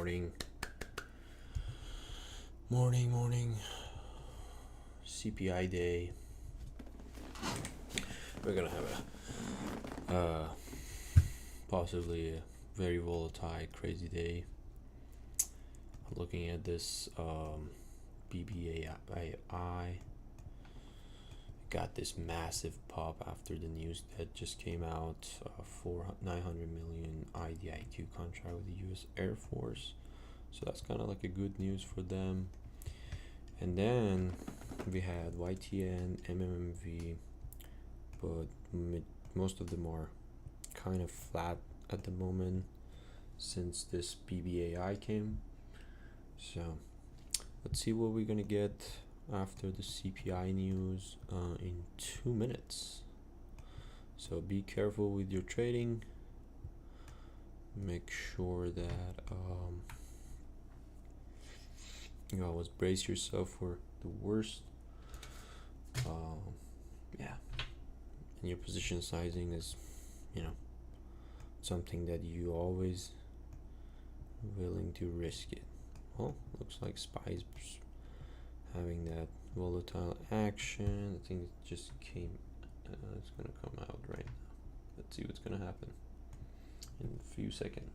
morning. Morning. CPI day. We're gonna have a possibly a very volatile, crazy day. I'm looking at this BBAI. Got this massive pop after the news that just came out for 900 million IDIQ contract with the US Air Force. So that's kind of like a good news for them. And then we had YTN, MMMV, but most of them are kind of flat at the moment since this BBAI came. So let's see what we're gonna get after the CPI news in 2 minutes. So be careful with your trading. Make sure that you always brace yourself for the worst. And your position sizing is, something that you always willing to risk it. Well, looks like SPY's having that volatile action. I think it just came. It's gonna come out right now. Let's see what's gonna happen in a few seconds.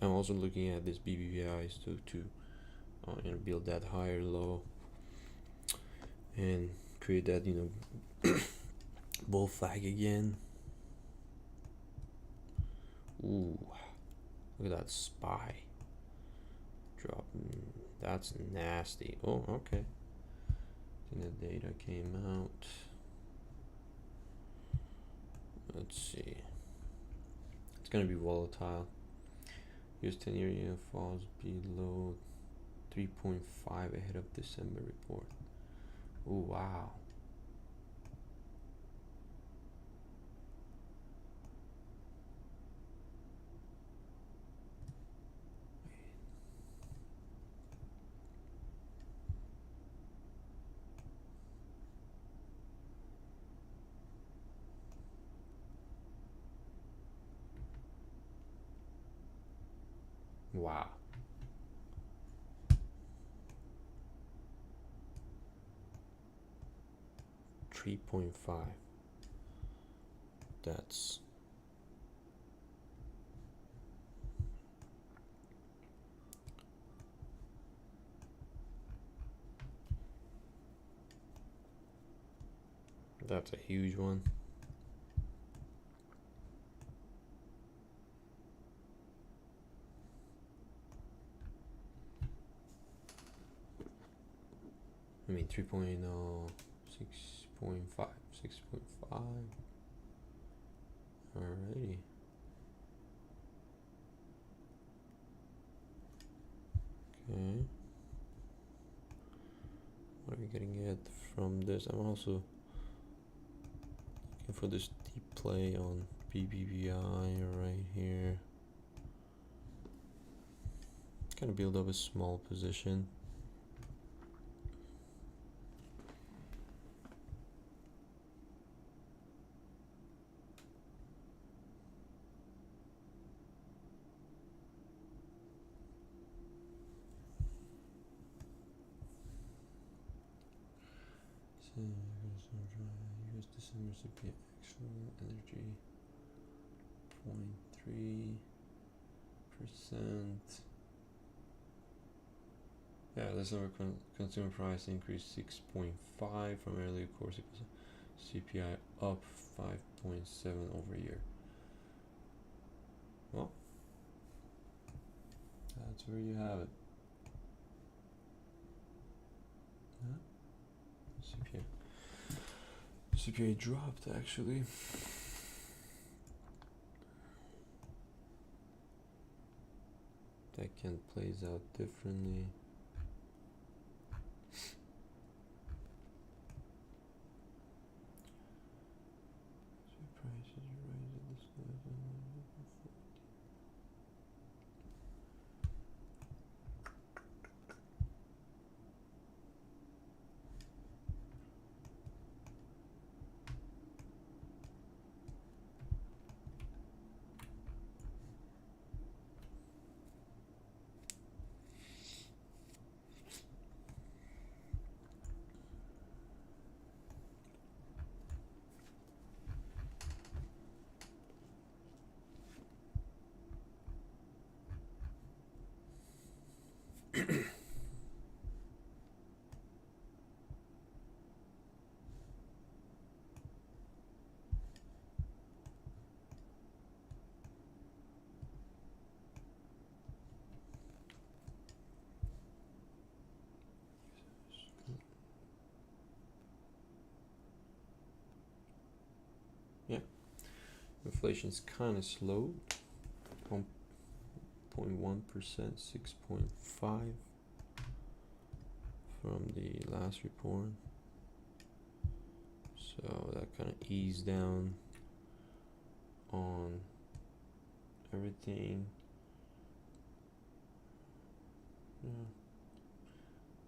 I'm also looking at this BBVIs to build that higher low and create that bull flag again. Ooh, look at that SPY dropping. That's nasty. Oh, okay. I think the data came out. Let's see. It's gonna be volatile. US 10-year yield falls below 3.5 ahead of December report. Oh, wow. Wow. $3.5. That's a huge one. I mean 3.0, 6.5. Alrighty. Okay. What are we getting at from this? I'm also looking for this deep play on BBVI right here. Gonna build up a small position. US December CPI actual energy 0.3%. Yeah, December consumer price increased 6.5 from earlier course. CPI up 5.7 over a year. Well, that's where you have it. CPI dropped actually. That can plays out differently. inflation's kind of slow, 1.1%, 6.5 from the last report. So that kind of eased down on everything. Yeah.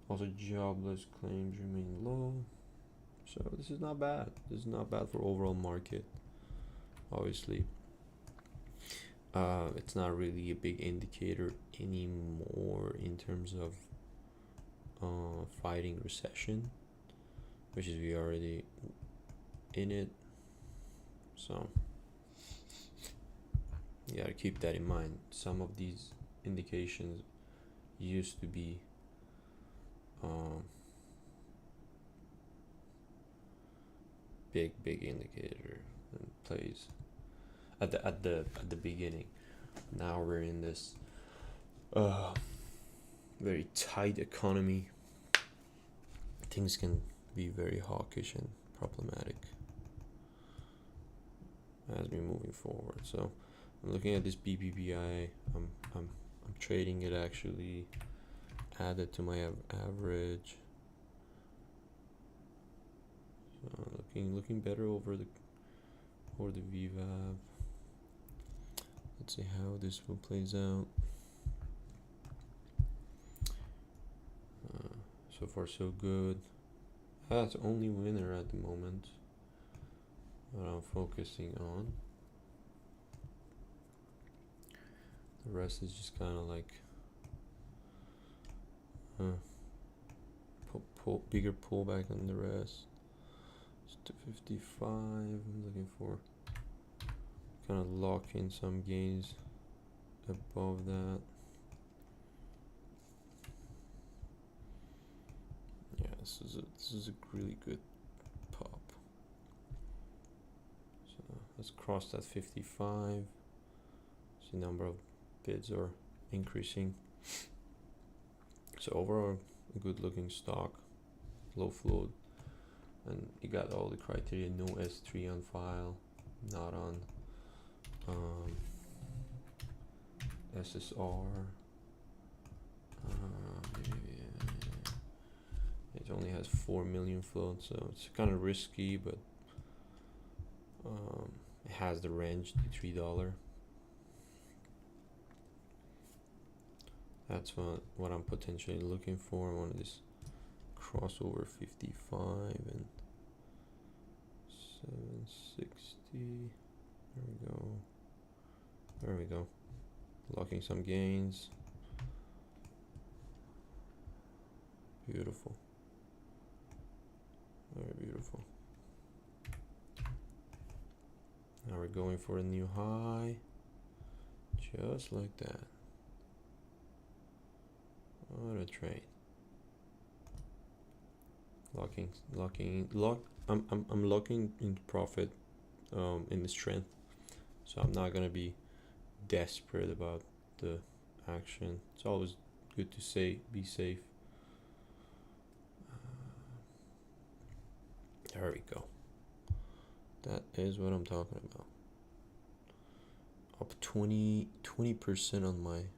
Also, jobless claims remain low. So this is not bad. This is not bad for overall market. Obviously, it's not really a big indicator anymore in terms of fighting recession, which is we already in it. So you gotta keep that in mind. Some of these indications used to be big indicator and plays at the beginning. Now we're in this very tight economy. Things can be very hawkish and problematic as we're moving forward. So I'm looking at this BBBI. I'm trading it, actually added to my average. Looking better over the VWAP. Let's see how this one plays out. So far so good. That's only winner at the moment that I'm focusing on. The rest is just kind of like bigger pullback than the rest. It's to 55. I'm looking for kind of lock in some gains above that. Yeah, this is a really good pop. So let's cross that 55. See, number of bids are increasing. So overall, a good looking stock, low float, and you got all the criteria. No S3 on file, not on SSR. It only has 4 million float, so it's kind of risky, but it has the range to $3. That's what I'm potentially looking for. I want this crossover 55 and 760. There we go. Locking some gains. Beautiful. Very beautiful. Now we're going for a new high. Just like that. What a trade. I'm locking in profit in this trend. So I'm not gonna be desperate about the action. It's always good to be safe. There we go. That is what I'm talking about. Up 20% on my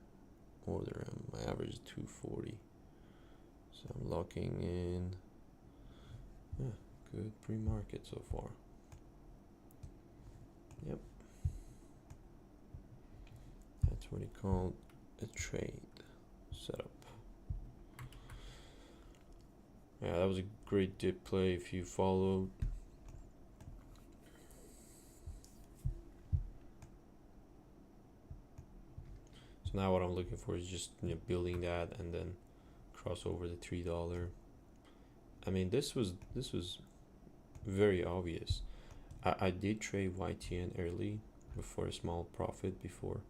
order, and my average is 240. So I'm locking in. Yeah, good pre-market so far. Yep. That's what he called a trade setup. Yeah, that was a great dip play if you followed. So now what I'm looking for is just building that and then cross over the $3. I mean, this was very obvious. I did trade YTN early before a small profit before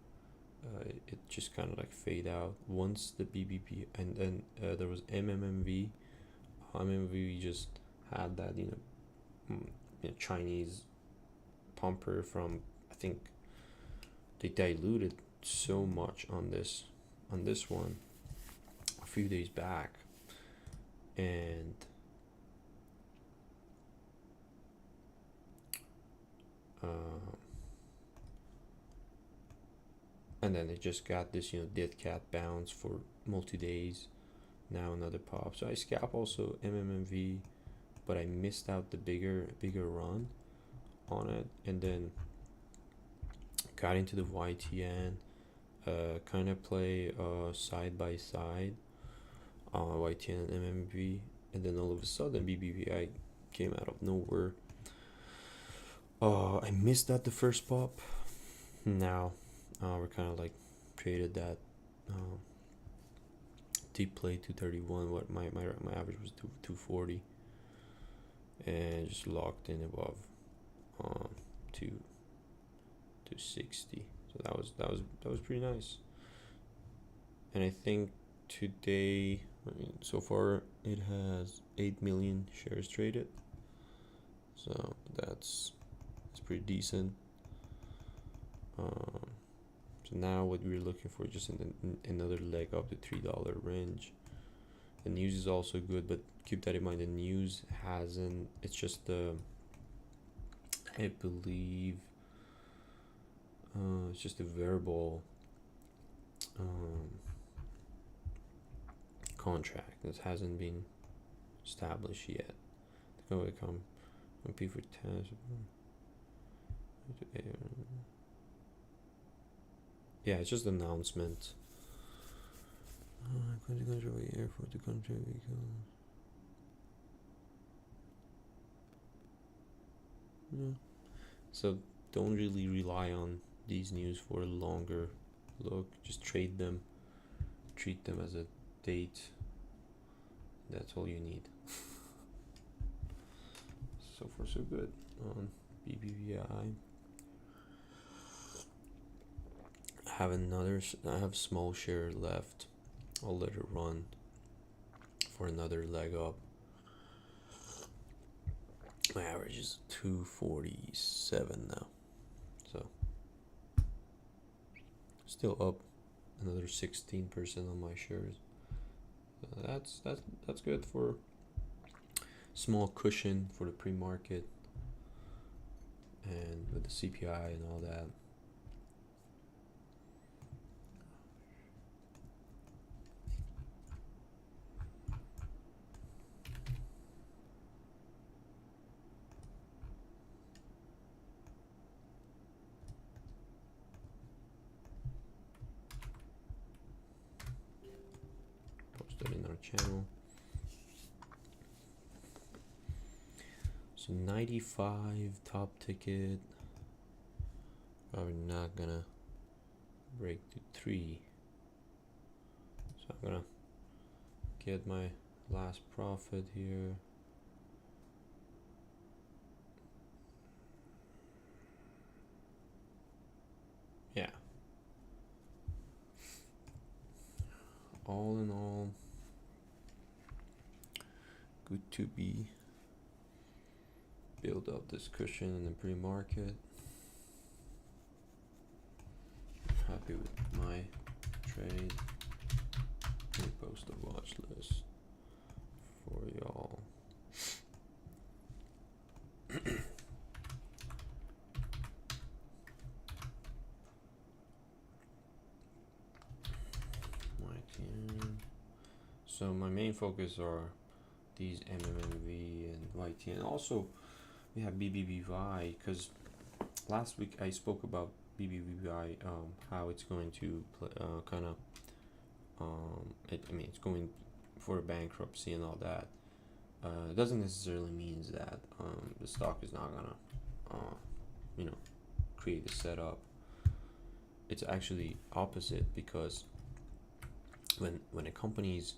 it just kind of like fade out once the BBP, and then there was MMMV. MMV just had that Chinese pumper from, I think they diluted so much on this one a few days back, and and then it just got this dead cat bounce for multi days. Now another pop. So I scalp also MMMV, but I missed out the bigger run on it, and then got into the YTN. Kind of play side by side, YTN and MMV, and then all of a sudden BBVI came out of nowhere. I missed out the first pop. Now we're kind of like traded that deep play 231. What my average was 240, and just locked in above 260. So that was pretty nice. And I think today, so far it has 8 million shares traded. So that's pretty decent. So now what we're looking for, just another leg up the $3 range. The news is also good, but keep that in mind. The news hasn't. It's just I believe it's just a variable contract that hasn't been established yet. The company compete for 10. Yeah, it's just an announcement. Airport to country vehicles. Yeah. So don't really rely on these news for a longer look. Just trade them. Treat them as a date. That's all you need. So far so good on BBVI. I have small share left. I'll let it run for another leg up. My average is 247 now, so still up another 16% on my shares. That's good for small cushion for the pre-market and with the CPI and all that. In our channel. So 95 top ticket. Probably not gonna break to 3. So I'm gonna get my last profit here. Yeah. All in all, good to be build up this cushion in the pre-market. Happy with my trade. Let me post a watch list for y'all. So my main focus are these MMMV and YTN. Also, we have BBVI, because last week I spoke about BBVI, how it's going to kind of, it's going for a bankruptcy and all that. It doesn't necessarily mean that the stock is not gonna, create a setup. It's actually opposite, because when a company's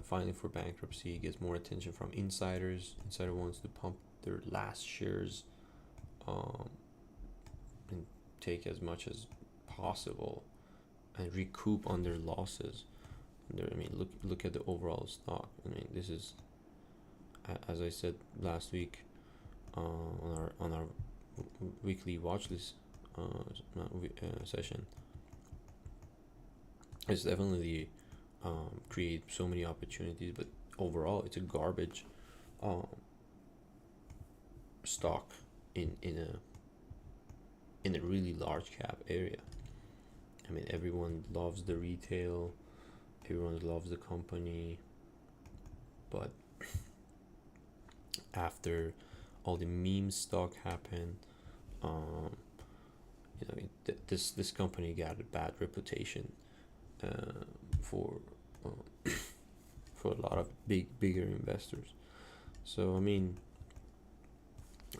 filing for bankruptcy, gets more attention from insiders. Insider wants to pump their last shares and take as much as possible and recoup on their losses. Look at the overall stock. This is, as I said last week on our weekly watch list session. It's definitely create so many opportunities, but overall it's a garbage stock in a really large cap area. I mean, everyone loves the retail, everyone loves the company, but after all the meme stock happened, um, this company got a bad reputation uh, for for a lot of bigger investors. So I mean,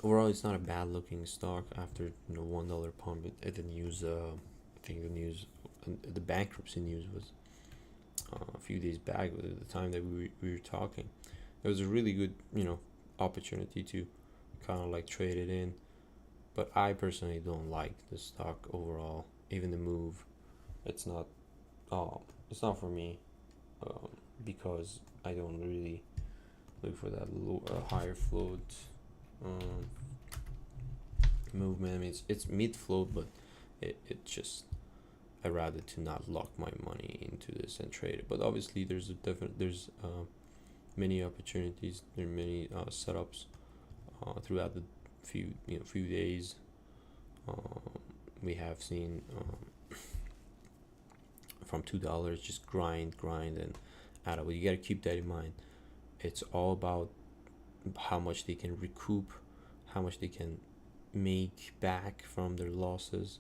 overall, it's not a bad looking stock after $1 pump. The news, I think the bankruptcy news was a few days back. At the time that we were talking, it was a really good opportunity to kind of like trade it in. But I personally don't like the stock overall. Even the move, it's not. It's not for me. Because I don't really look for that higher float um, movement. I mean, it's mid float, but it just I rather to not lock my money into this and trade it. But obviously, there's many opportunities. There are many setups throughout the few days. We have seen from $2 just grind and out of it. You gotta keep that in mind. It's all about how much they can recoup, how much they can make back from their losses.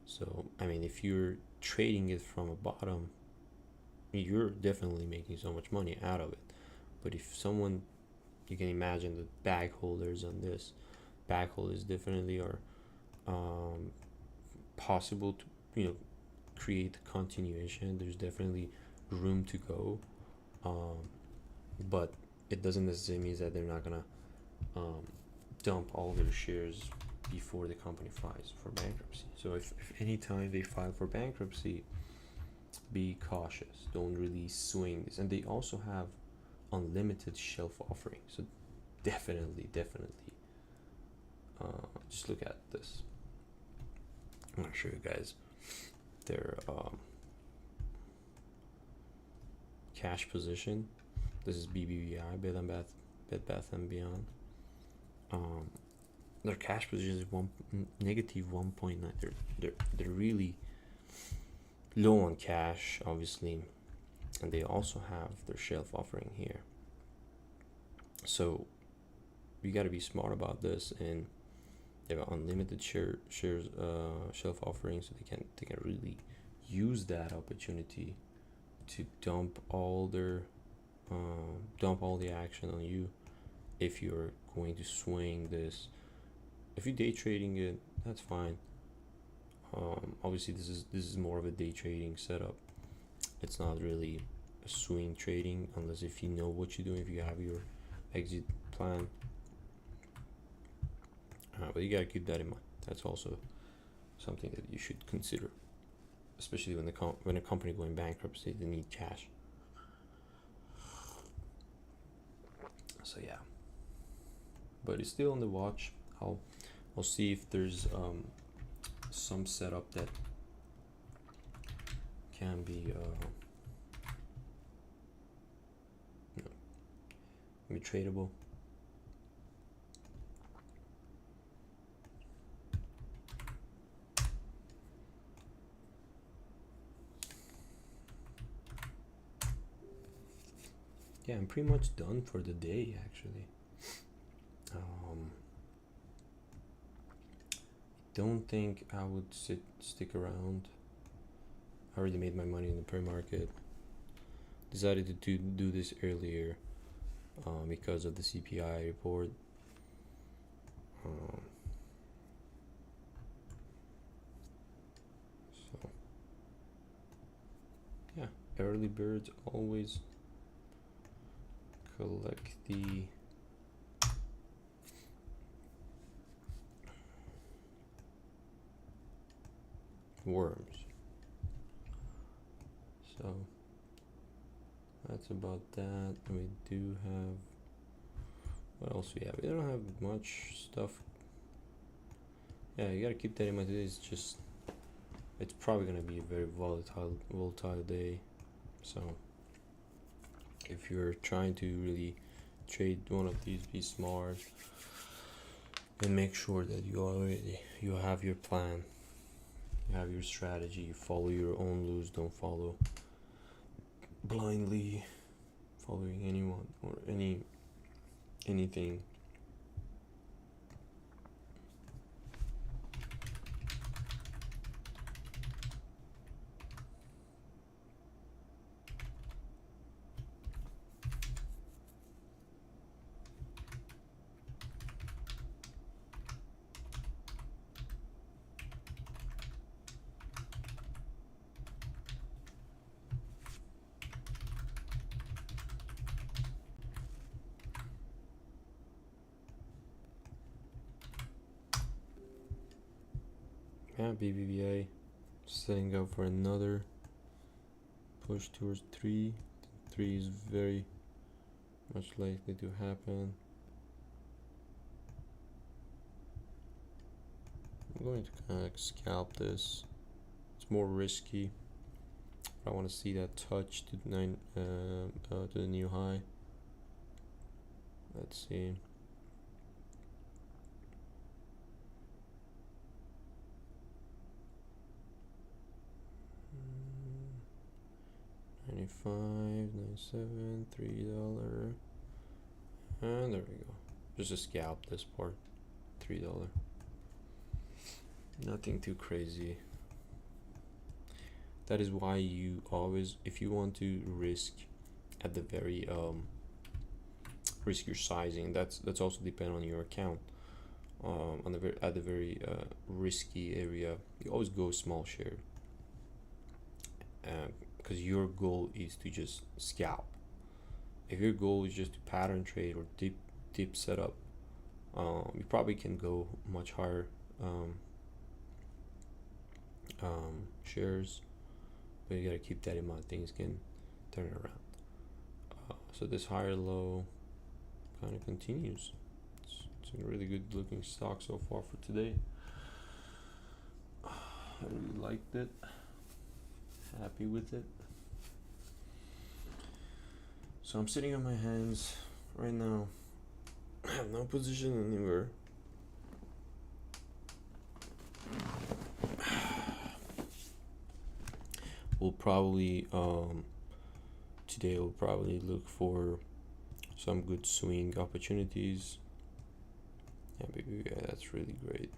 So I mean, if you're trading it from a bottom, you're definitely making so much money out of it. But if someone, you can imagine the bag holders on this, bag holders definitely are possible to create continuation. There's definitely room to go, but it doesn't necessarily mean that they're not gonna dump all their shares before the company files for bankruptcy. So if any time they file for bankruptcy, be cautious. Don't really swing this. And they also have unlimited shelf offering. So definitely, just look at this. I'm gonna show you guys their cash position. This is BBVI, Bed Bath and Beyond. Their cash position is negative 1.9. They're really low on cash, obviously, and they also have their shelf offering here. So you got to be smart about this, and they have unlimited shares shelf offering, so they can really use that opportunity to dump all the action on you if you're going to swing this. If you're day trading it, that's fine. Obviously this is more of a day trading setup. It's not really a swing trading unless if you know what you're doing, if you have your exit plan. But you gotta keep that in mind. That's also something that you should consider, especially when a company going bankruptcy, they need cash. So yeah, but it's still on the watch. I'll see if there's some setup that can be tradable. Yeah, I'm pretty much done for the day actually. Don't think I would stick around. I already made my money in the pre-market. Decided to do this earlier because of the CPI report. So yeah, early birds always collect the worms. So that's about that. We do have, what else we have? We don't have much stuff. Yeah, you gotta keep that in mind. It's probably gonna be a very volatile day. So if you're trying to really trade one of these, be smart and make sure that you have your plan. You have your strategy, you follow your own rules, don't follow blindly following anyone or anything. Yeah, BBVA setting up for another push towards 3. 3 is very much likely to happen. I'm going to kind of scalp this. It's more risky. I want to see that touch to the new high. Let's see. $95, $97, $3, and there we go. Just a scalp this part, $3. Nothing too crazy. That is why you always, if you want to risk at the very risk your sizing. That's also depend on your account. On the at the very risky area, you always go small share. Because your goal is to just scalp. If your goal is just to pattern trade or deep setup, you probably can go much higher shares, but you gotta keep that in mind. Things can turn around. So this higher low kind of continues. It's a really good looking stock so far for today. I really liked it. Happy with it. So I'm sitting on my hands right now. I have no position anywhere. We'll probably today we'll probably look for some good swing opportunities. Yeah, baby, yeah, that's really great.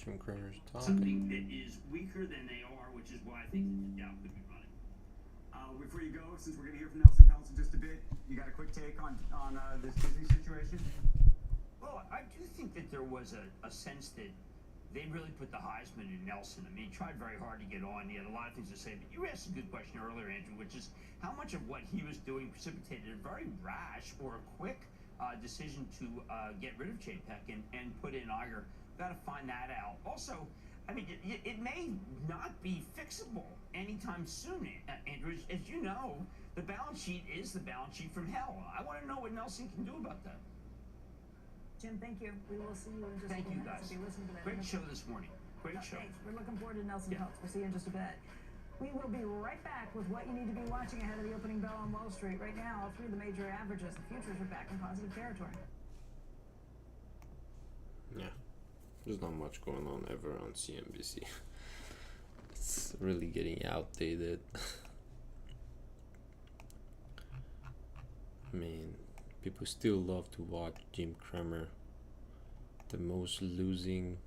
Jim Cramer's talking. Something that is weaker than they are, which is why I think that the Dow could be running. Before you go, since we're going to hear from Nelson Peltz in just a bit, you got a quick take on this Disney situation? Well, I do think that there was a sense that they really put the Heisman in Nelson. I mean, he tried very hard to get on. He had a lot of things to say, but you asked a good question earlier, Andrew, which is how much of what he was doing precipitated a very rash or a quick decision to get rid of Chapek and put in Iger. Got to find that out. Also, I mean, it may not be fixable anytime soon, Andrew. As you know, the balance sheet is the balance sheet from hell. I want to know what Nelson can do about that. Jim, thank you. We will see you in just Thank a you, minute. guys. If you listen to that. Great show this morning. Great show. Thanks. We're looking forward to Nelson Yeah. Peltz. We'll see you in just a bit. We will be right back with what you need to be watching ahead of the opening bell on Wall Street. Right now, all three of the major averages, the futures are back in positive territory. Yeah, there's not much going on ever on CNBC. It's really getting outdated. I mean, people still love to watch Jim Cramer, the most losing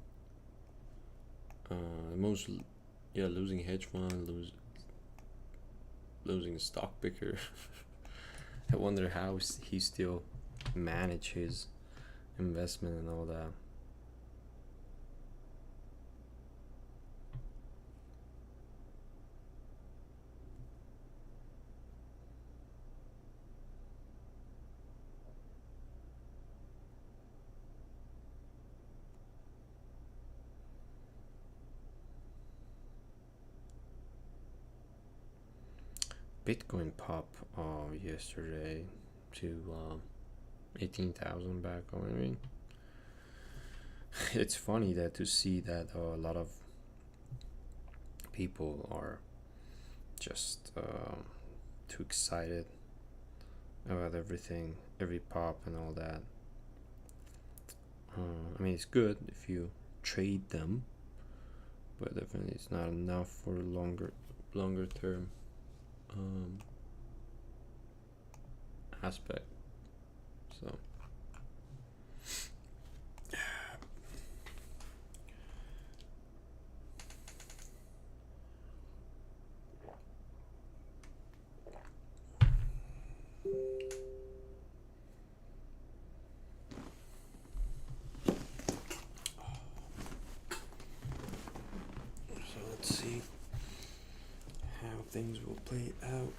Most, yeah, losing hedge fund, losing stock picker. I wonder how he still manage his investment and all that. Bitcoin pop yesterday to 18,000 back. I mean, it's funny that to see that a lot of people are just too excited about everything, every pop and all that. I mean, it's good if you trade them, but definitely it's not enough for longer term aspect. So let's see how things will play out.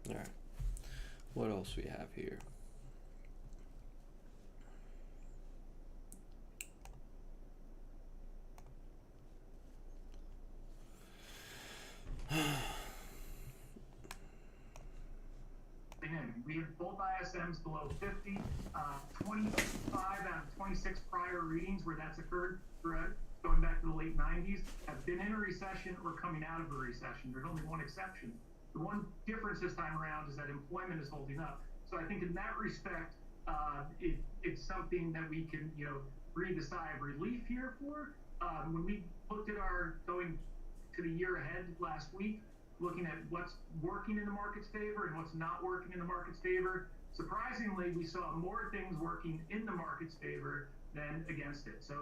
All right. What else we have here? We have both ISMs below 50, 25 out of 26 prior readings where that's occurred, correct, going back to the late 90s, have been in a recession or coming out of a recession. There's only one exception. The one difference this time around is that employment is holding up. So I think in that respect, it's something that we can, breathe a sigh of relief here for. When we looked at our going to the year ahead last week, looking at what's working in the market's favor and what's not working in the market's favor. Surprisingly, we saw more things working in the market's favor than against it. So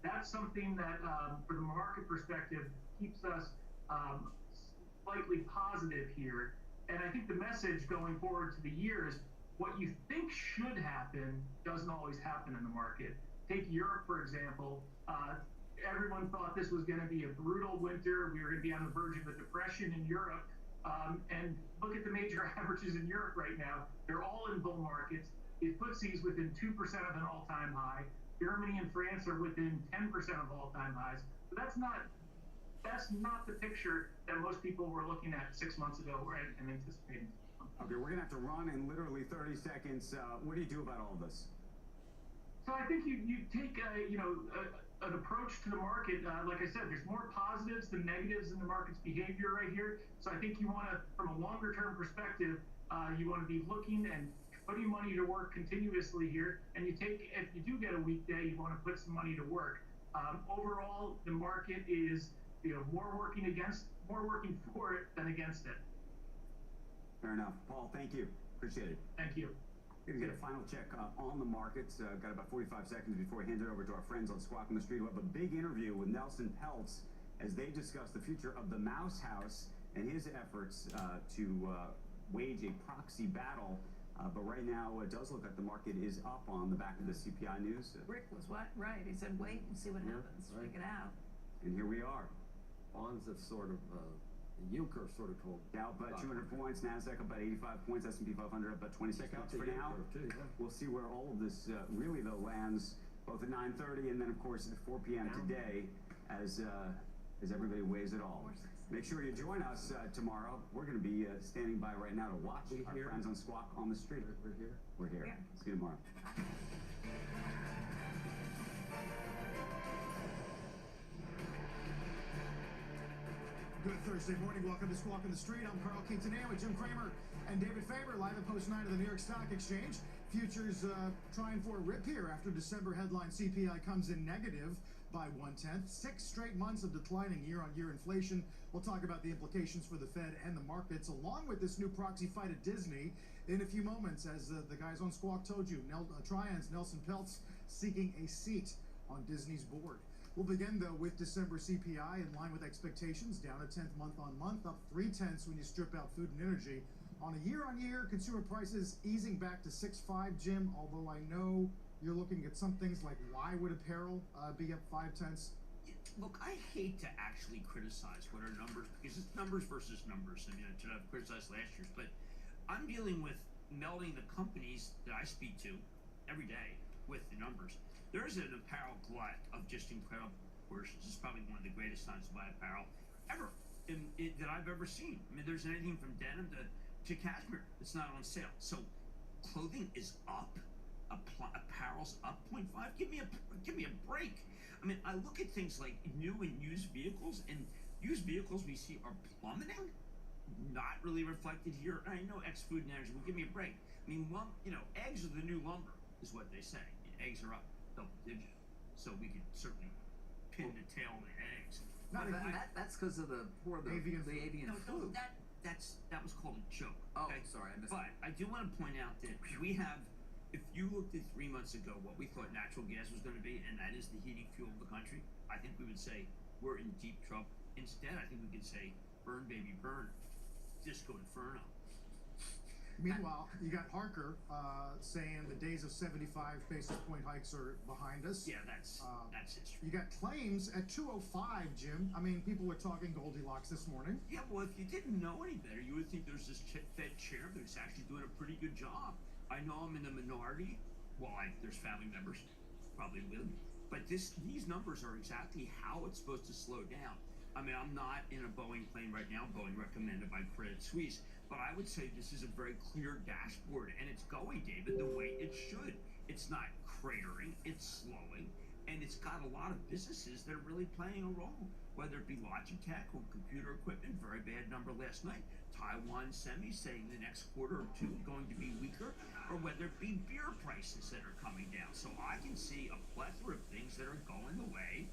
that's something that, from the market perspective, keeps us slightly positive here. And I think the message going forward to the year is what you think should happen doesn't always happen in the market. Take Europe, for example. Everyone thought this was going to be a brutal winter. We were going to be on the verge of a depression in Europe. And look at the major averages in Europe right now. They're all in bull markets. The FTSE's within 2% of an all-time high. Germany and France are within 10% of all-time highs. But that's not the picture that most people were looking at 6 months ago, right, and anticipating. Okay, we're gonna have to run in literally 30 seconds. What do you do about all of this? So I think you take an approach to the market. Like I said, there's more positives than negatives in the market's behavior right here. So I think you want to, from a longer term perspective, you want to be looking and putting money to work continuously here. And if you do get a weekday, you want to put some money to work. Overall, the market is more working for it than against it. Fair enough. Paul, thank you. Appreciate it. Thank you. Going to get a final check on the markets. Got about 45 seconds before we hand it over to our friends on Squawk on the Street. We'll have a big interview with Nelson Peltz as they discuss the future of the Mouse House and his efforts to wage a proxy battle. But right now, it does look like the market is up on the back of the CPI news. Rick was right. He said, wait and see what happens. Right. Check it out. And here we are. Bonds have sort of, the yield curve sort of told. Dow up about 200 points, NASDAQ about 85 points, S&P 500 up about 26 points for now. We'll see where all of this really, though, lands both at 9:30 and then, of course, at 4 p.m. today as everybody weighs it all. Make sure you join us tomorrow. We're going to be standing by right now to watch our friends on Squawk on the Street. We're here. We're here. Yeah. See you tomorrow. Good Thursday morning. Welcome to Squawk on the Street. I'm Carl Quintanilla with Jim Cramer and David Faber live at post 9 of the New York Stock Exchange. Futures trying for a rip here after December headline CPI comes in negative by 1/10. 6 straight months of declining year-on-year inflation. We'll talk about the implications for the Fed and the markets, along with this new proxy fight at Disney in a few moments, as the guys on Squawk told you. Trian's Nelson Peltz seeking a seat on Disney's board. We'll begin, though, with December CPI in line with expectations, down 1/10 month-on-month, up 3/10 when you strip out food and energy. On a year-on-year, consumer prices easing back to 6.5, Jim, although I know you're looking at some things like why would apparel be up 0.5? Look, I hate to actually criticize what are numbers, because it's numbers versus numbers. I mean, I should have criticized last year's, but I'm dealing with melding the companies that I speak to every day with the numbers. There's an apparel glut of just incredible proportions. It's probably one of the greatest times to buy apparel ever that I've ever seen. I mean, there's anything from denim to cashmere that's not on sale. So clothing is up, apparel's up 0.5. Give me a break. I mean, I look at things like new and used vehicles, and used vehicles we see are plummeting. Not really reflected here. I know ex-food and energy will give me a break. I mean, eggs are the new lumber, is what they say. Eggs are up double digit, so we could certainly pin the tail on the eggs. That's because of the avian flu. That was called a joke. Oh, okay? sorry, I missed But I do want to point out that we have, if you looked at 3 months ago what we thought natural gas was going to be, and that is the heating fuel of the country, I think we would say we're in deep trouble. Instead, I think we could say, burn, baby, burn. Disco Inferno. Meanwhile, you got Harker saying the days of 75 basis point hikes are behind us. Yeah, that's history. You got claims at 205, Jim. I mean, people were talking Goldilocks this morning. Yeah, well, if you didn't know any better, you would think there's this Fed chair that's actually doing a pretty good job. I know I'm in the minority. Well, there's family members probably with me. But these numbers are exactly how it's supposed to slow down. I mean, I'm not in a Boeing plane right now, Boeing recommended by Credit Suisse, but I would say this is a very clear dashboard, and it's going, David, the way it should. It's not cratering, it's slowing, and it's got a lot of businesses that are really playing a role, whether it be Logitech or computer equipment, very bad number last night, Taiwan Semi saying the next quarter or two going to be weaker, or whether it be beer prices that are coming down. So I can see a plethora of things that are going the way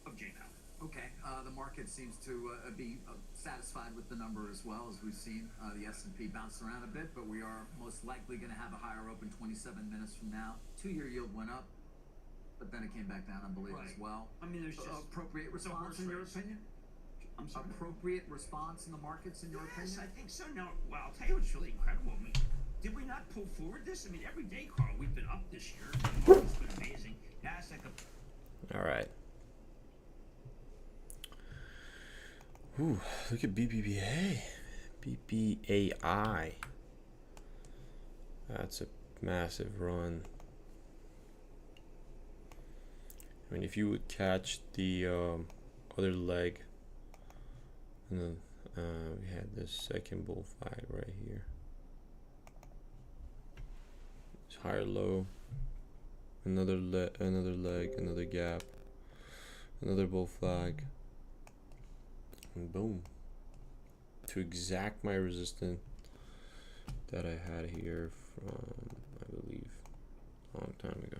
of J. Powell. Okay, the market seems to be satisfied with the number as well. As we've seen, the S&P bounced around a bit, but we are most likely going to have a higher open 27 minutes from now. 2-year yield went up, but then it came back down, I believe, as well. I mean, there's just appropriate response in your opinion? I'm sorry. Appropriate response in the markets in your Yes, opinion? I think so. No, well, I'll tell you what's really incredible. I mean, did we not pull forward this? I mean, every day, Carl, we've been up this year. The market's been amazing. NASDAQ up. All right. Ooh, look at BBBA. BBAI. That's a massive run. I mean, if you would catch the other leg, and then we had this second bull flag right here. It's higher low, another leg, another gap, another bull flag, and boom. To exact my resistance that I had here from, I believe, a long time ago.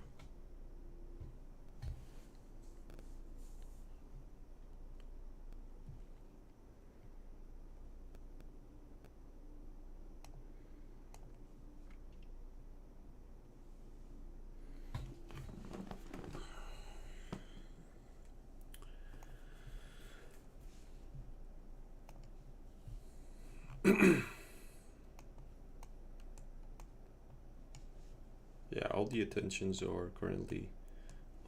Yeah, all the attentions are currently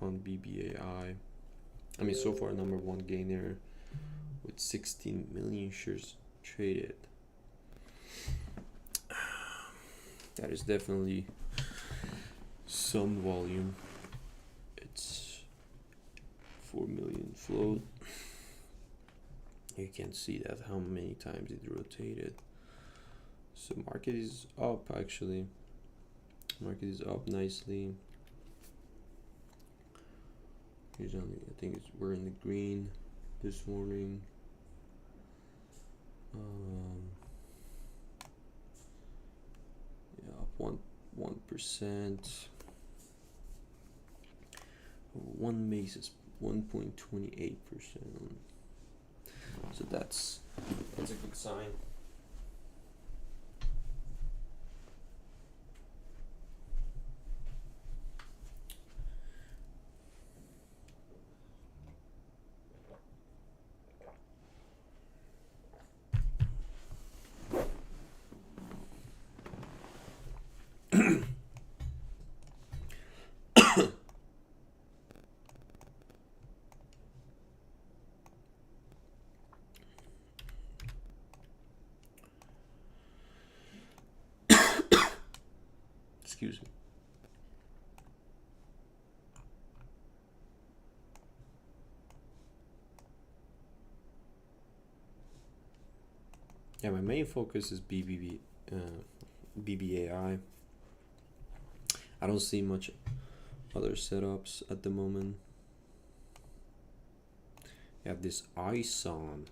on BBAI. I mean, so far number one gainer with 16 million shares traded. That is definitely some volume. It's 4 million float. You can see that how many times it rotated. So market is up actually. Market is up nicely. Here's only, I think we're in the green this morning. Yeah, up 1%. One basis, 1.28%. So that's a good sign. Excuse me. Yeah, my main focus is BBAI. I don't see much other setups at the moment. You have this ISON.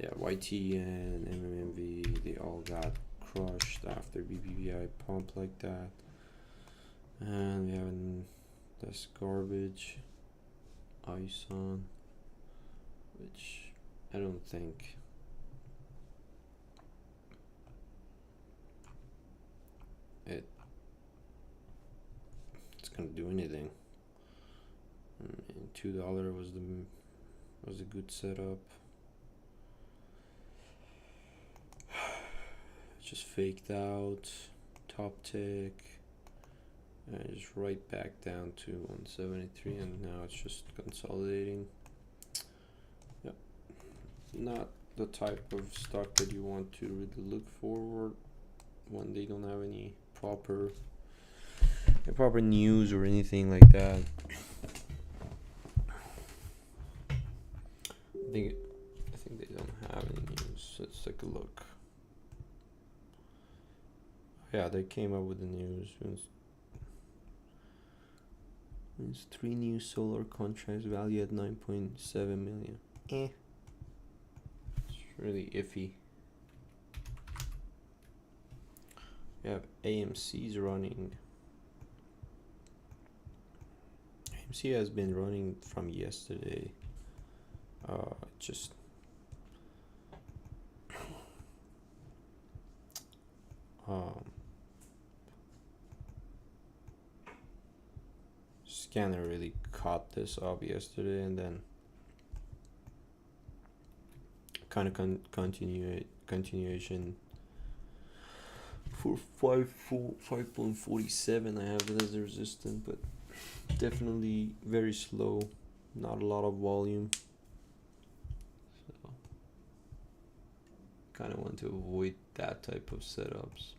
Yeah, YTN, MMMV, they all got crushed after BBBI pump like that. And we have this garbage ISON, which I don't think it's gonna do anything. I mean, $2 was a good setup. Just faked out, top tick, and just right back down to 173, and now it's just consolidating. Yep, not the type of stock that you want to really look forward when they don't have any proper news or anything like that. I think they don't have any news. Let's take a look. Yeah, they came up with the news. It's 3 new solar contracts valued at 9.7 million. It's really iffy. We have AMC's running. CPI has been running from yesterday. Just scanner really caught this up yesterday, and then kind of continuation for 5.47. I have it as a resistance, but definitely very slow, not a lot of volume, so kind of want to avoid that type of setups.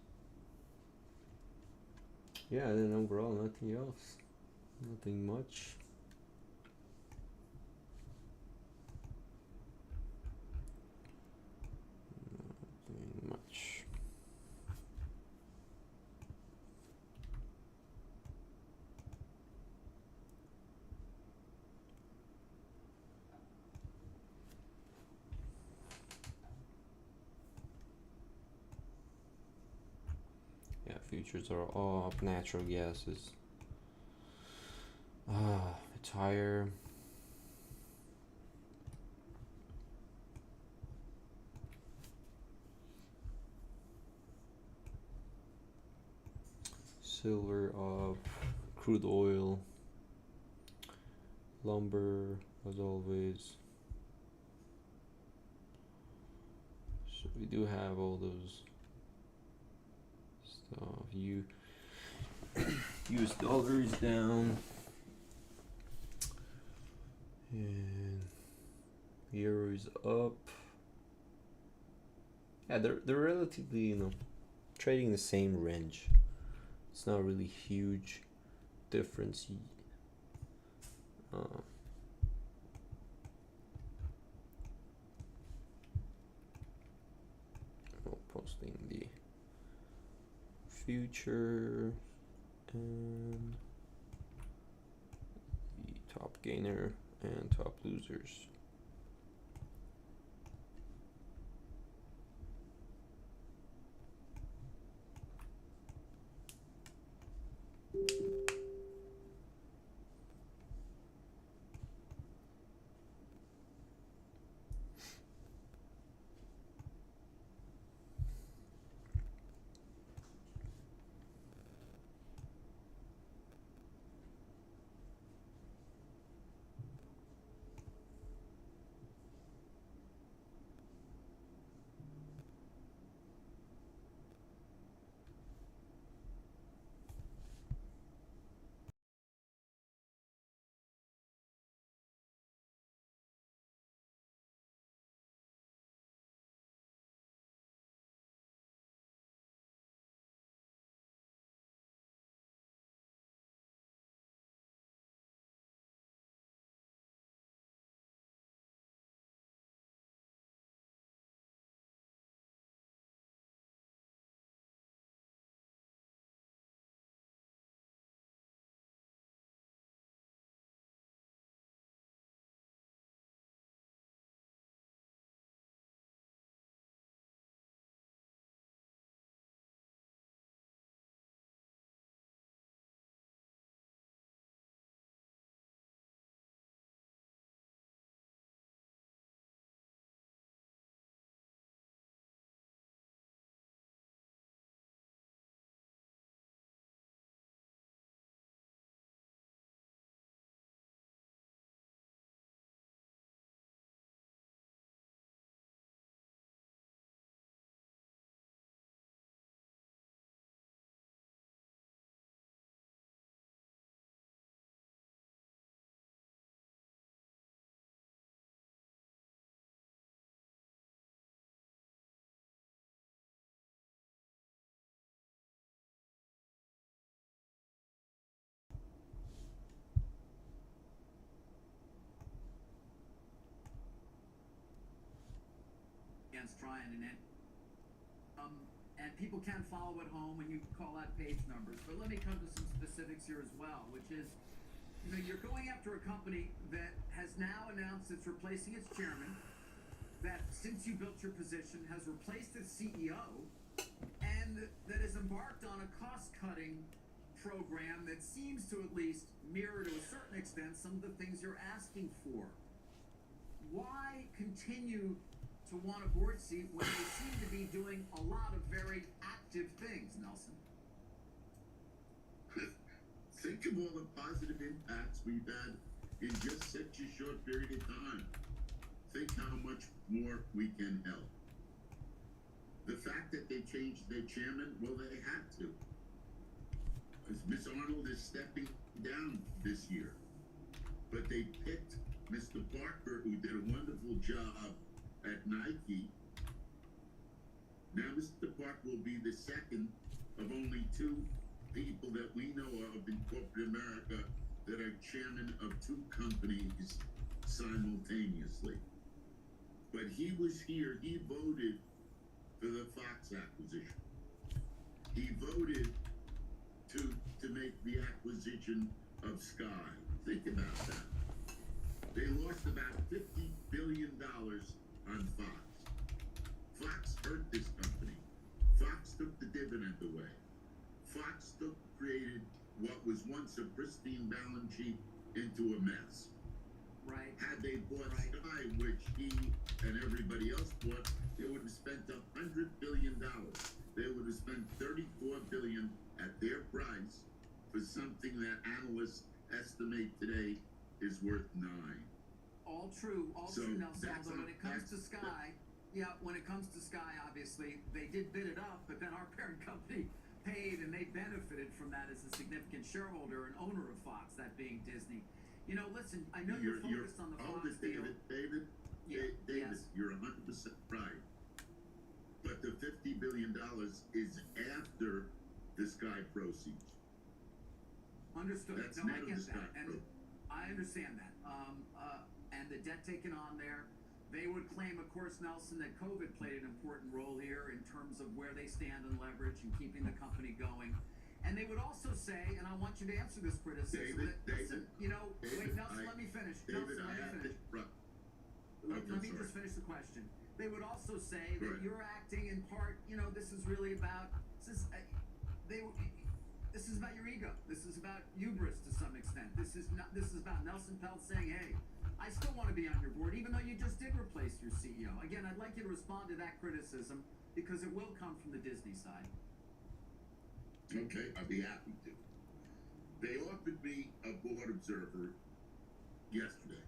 Yeah, and then overall nothing else, nothing much. Nothing much. Yeah, futures are all up. Natural gas is it's higher. Silver up, crude oil, lumber as always. So we do have all those stuff. US dollar is down, and euro is up. Yeah, they're relatively, trading the same range. It's not really huge difference. Posting the future and the top gainer and top losers. Against trying and people can follow at home when you call out page numbers. But let me come to some specifics here as well, which is, you're going after a company that has now announced it's replacing its chairman, that since you built your position has replaced its CEO, and that is embarked on a cost-cutting program that seems to at least mirror to a certain extent some of the things you're asking for. Why continue to want a board seat when they seem to be doing a lot of very active things, Nelson? Think of all the positive impacts we've had in just such a short period of time. Think how much more we can help. The fact that they changed their chairman, well, they had to. Miss Arnold is stepping down this year. But they picked Mr. Parker, who did a wonderful job at Nike. Now Mr. Parker will be the second of only two people that we know of in corporate America that are chairman of two companies simultaneously. But he was here, he voted for the Fox acquisition. He voted to make the acquisition of Sky. Think about that. They lost about $50 billion on Fox. Fox hurt this company. Fox took the dividend away. Fox created what was once a pristine balance sheet into a mess. Right. Had they bought Sky, which he and everybody else bought, they would have spent $100 billion. They would have spent $34 billion at their price for something that analysts estimate today is worth $9. All true, Nelson. Although when it comes to Sky, obviously they did bid it up, but then our parent company paid, and they benefited from that as a significant shareholder and owner of Fox, that being Disney. You know, listen, I know you're focused on the Fox deal. David, Yes. you're 100% right. But the $50 billion is after the Sky proceeds. Understood. That's No, I net of get the Sky that, and proceeds. I understand that. And the debt taken on there, they would claim, of course, Nelson, that COVID played an important role here in terms of where they stand in leverage and keeping the company going. And they would also say, and I want you to answer this criticism, listen, Nelson, let me finish. David, Nelson, let me finish. Let me just finish the question. They would also say that you're acting in part, this is really about, this is about your ego. This is about hubris to some extent. This is about Nelson Peltz saying, hey, I still want to be on your board, even though you just did replace your CEO. Again, I'd like you to respond to that criticism because it will come from the Disney side. Okay, I'd be happy to. They offered me a board observer yesterday.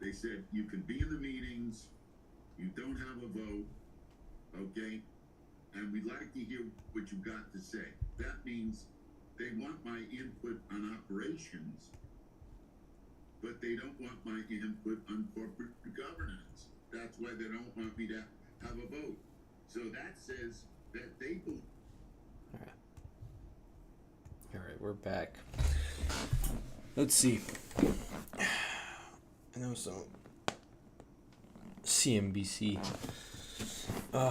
They said, you can be in the meetings, you don't have a vote, okay? And we'd like to hear what you got to say. That means they want my input on operations, but they don't want my input on corporate governance. That's why they don't want me to have a vote. So that says that they believe. All right, we're back. Let's see. I know some CNBC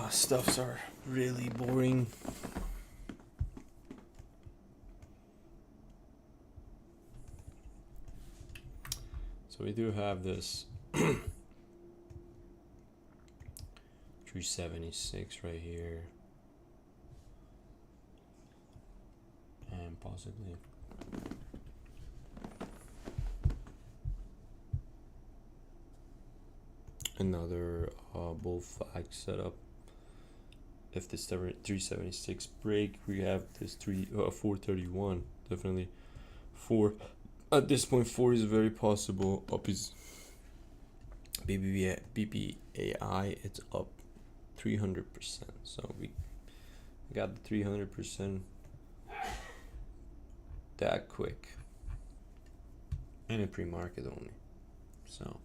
stuffs are really boring. So we do have this 376 right here, and possibly another bull flag setup. If this 376 break, we have this 431. Definitely 4. At this point, 4 is very possible. Up is BPAI. It's up 300%. So we got the 300% that quick, and in pre-market only. So.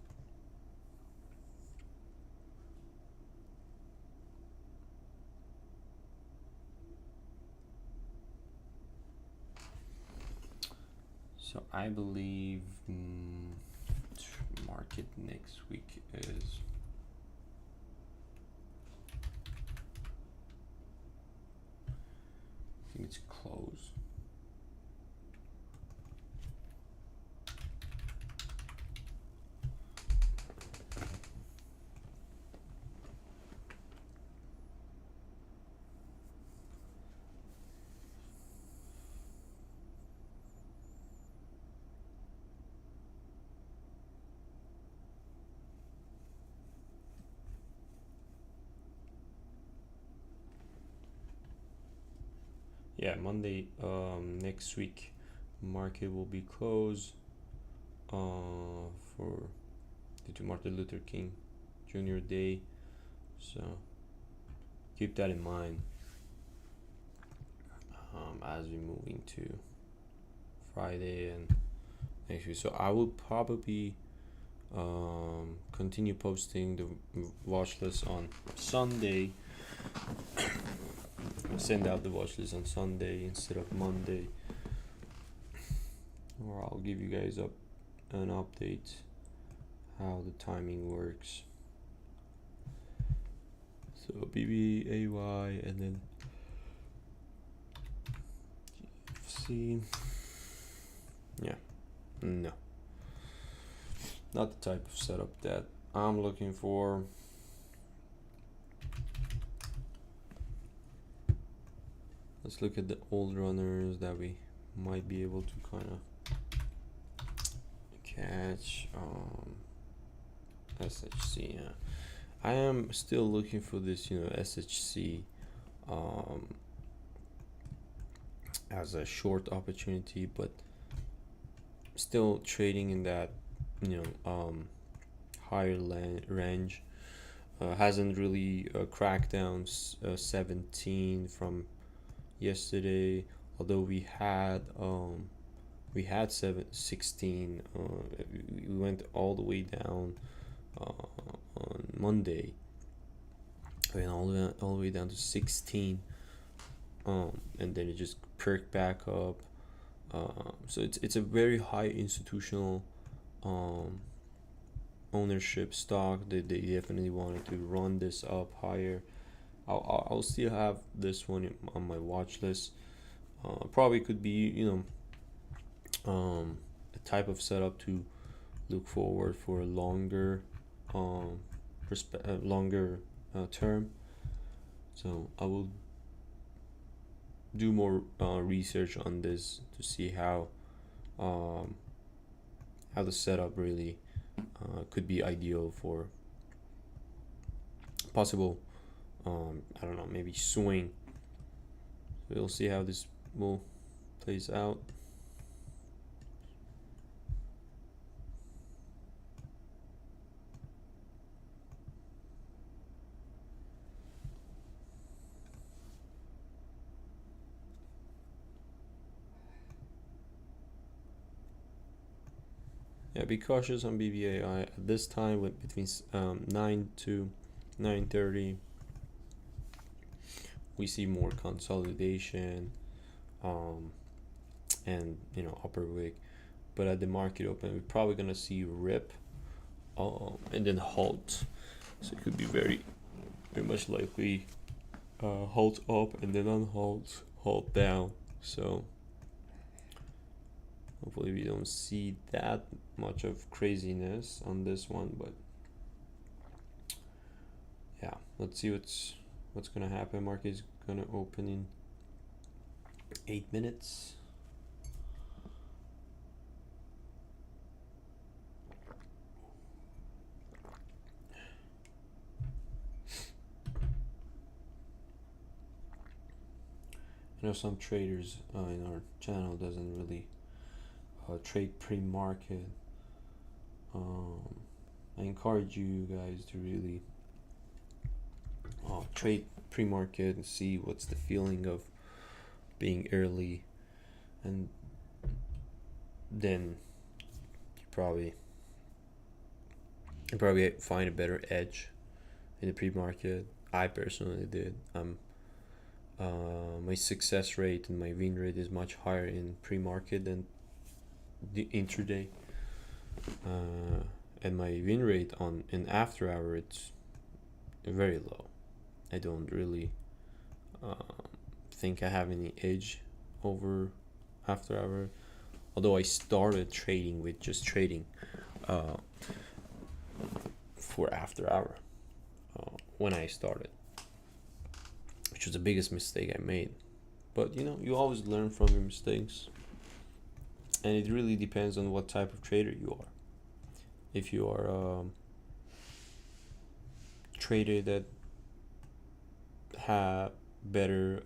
So I believe market next week is I think it's close. yeah, Monday next week market will be closed for due to Martin Luther King Jr. Day, so keep that in mind as we move into Friday and next week. So I will probably continue posting the watch list on Sunday. Send out the watch list on Sunday instead of Monday, or I'll give you guys an update how the timing works. So BBAY and then GFC. Yeah, no, not the type of setup that I'm looking for. Let's look at the old runners that we might be able to kind of catch. SHC. Yeah. I am still looking for this, SHC as a short opportunity, but still trading in that, higher range. Hasn't really cracked down 17 from yesterday, although we had 16. We went all the way down on Monday. We went all the way down to 16, and then it just perked back up. So it's a very high institutional ownership stock. They definitely wanted to run this up higher. I'll still have this one on my watch list. Probably could be a type of setup to look forward for a longer term. So I will do more research on this to see how the setup really could be ideal for possible I don't know, maybe swing. We'll see how this will plays out. Yeah, be cautious on BBAI at this time with between 9 to 9:30. We see more consolidation and upper wick, but at the market open we're probably gonna see rip and then halt. So it could be very much likely halt up and then unhalt, halt down. So hopefully we don't see that much of craziness on this one, but yeah, let's see what's gonna happen. Market is gonna open in 8 minutes. I know some traders in our channel doesn't really trade pre-market. I encourage you guys to really trade pre-market and see what's the feeling of being early, and then you probably find a better edge in the pre-market. I personally did. My success rate and my win rate is much higher in pre-market than the intraday, and my win rate in after hour it's very low. I don't really think I have any edge over after hour, although I started trading with just trading for after hour when I started, which was the biggest mistake I made. But you always learn from your mistakes, and it really depends on what type of trader you are. If you are a trader that have better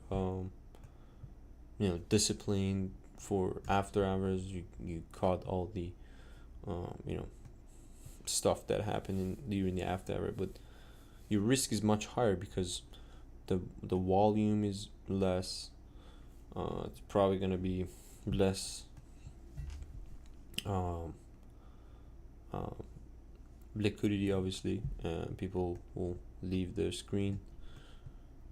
discipline for after hours. You caught all the stuff that happened during the after hour, but your risk is much higher because the volume is less. It's probably gonna be less liquidity, obviously. People will leave their screen,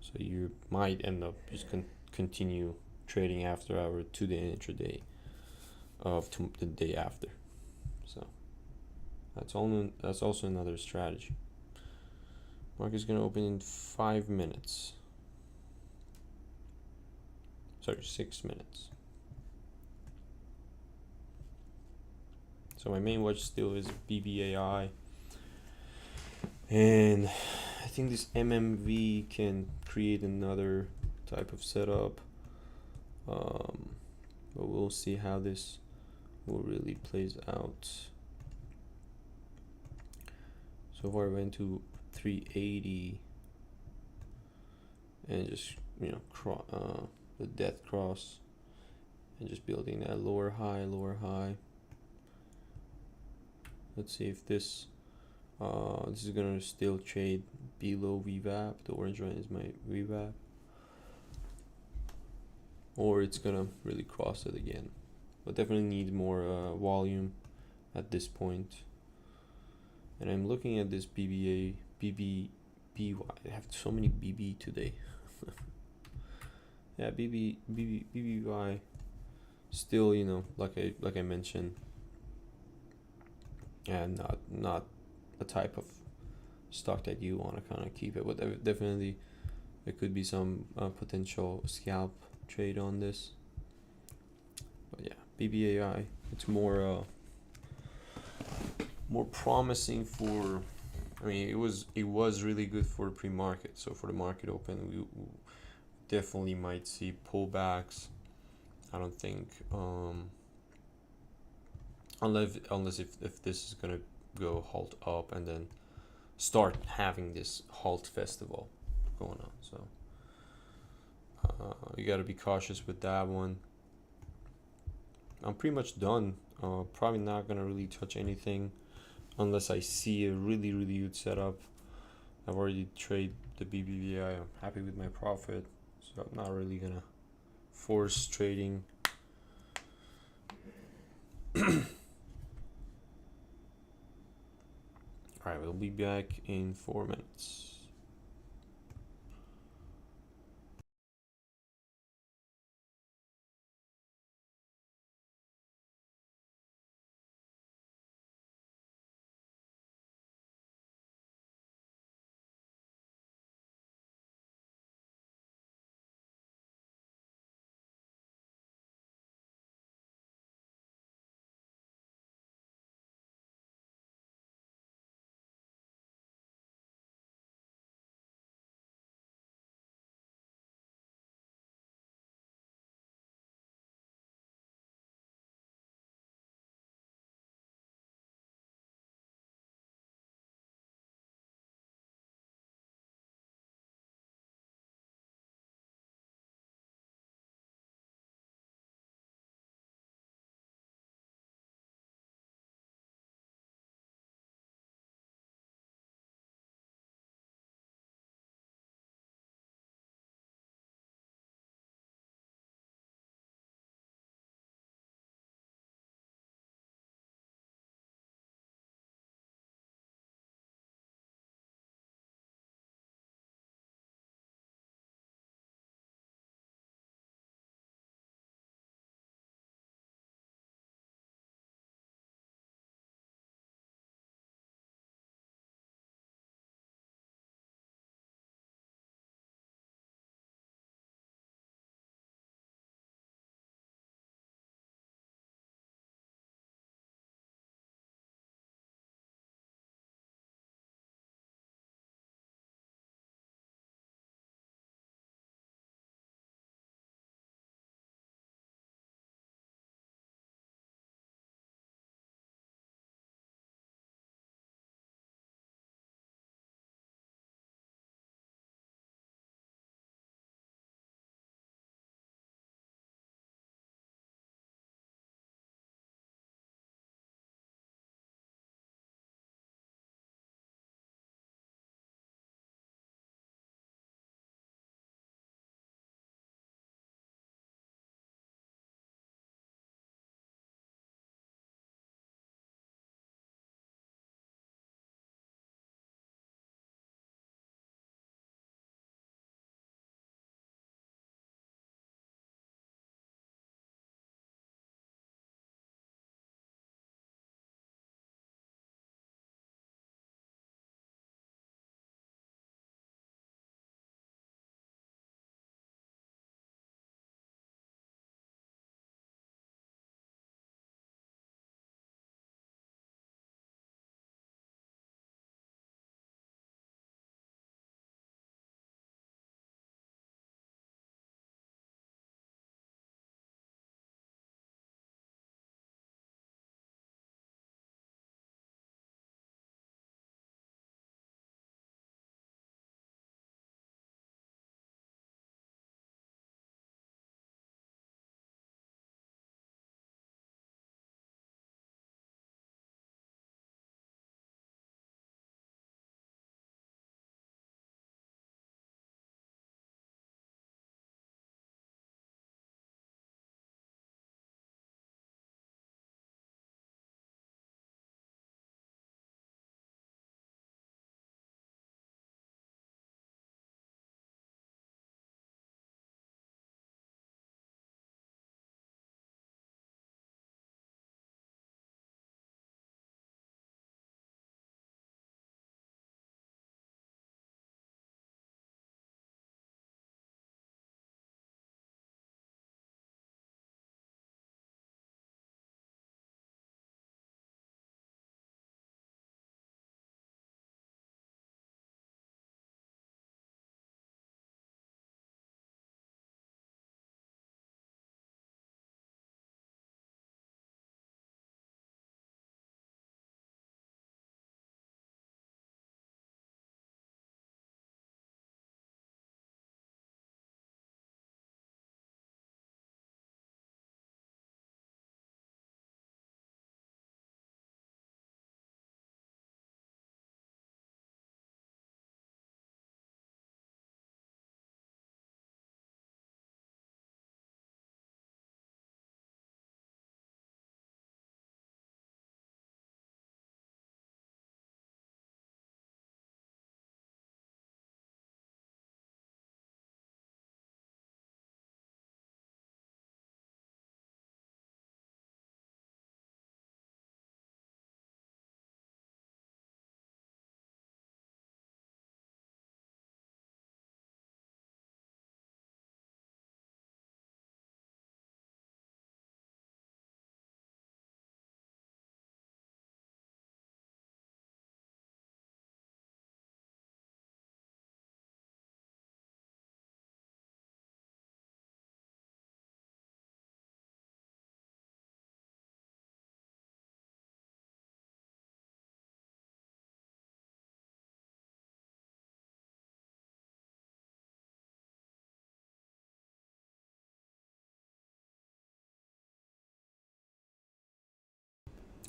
so you might end up just continue trading after hour to the intraday of the day after. So that's also another strategy. Market's gonna open in 5 minutes. Sorry, 6 minutes. So my main watch still is BBAI, and I think this MMV can create another type of setup, but we'll see how this will really plays out. So far I went to 380 and just the death cross and just building that lower high. Let's see if this is gonna still trade below VWAP. The orange one is my VWAP, or it's gonna really cross it again, but definitely need more volume at this point. And I'm looking at this BBY. I have so many BB today. Yeah, BBY still, like I mentioned, and not a type of stock that you want to kind of keep it, but definitely there could be some potential scalp trade on this. But yeah, BBAI, it's more promising for. I mean, it was really good for pre-market. So for the market open, we definitely might see pullbacks. I don't think unless if this is gonna go halt up and then start having this halt festival going on. So you got to be cautious with that one. I'm pretty much done. Probably not gonna really touch anything unless I see a really good setup. I've already traded the BBVI. I'm happy with my profit, so I'm not really gonna force trading. Alright, we'll be back in 4 minutes.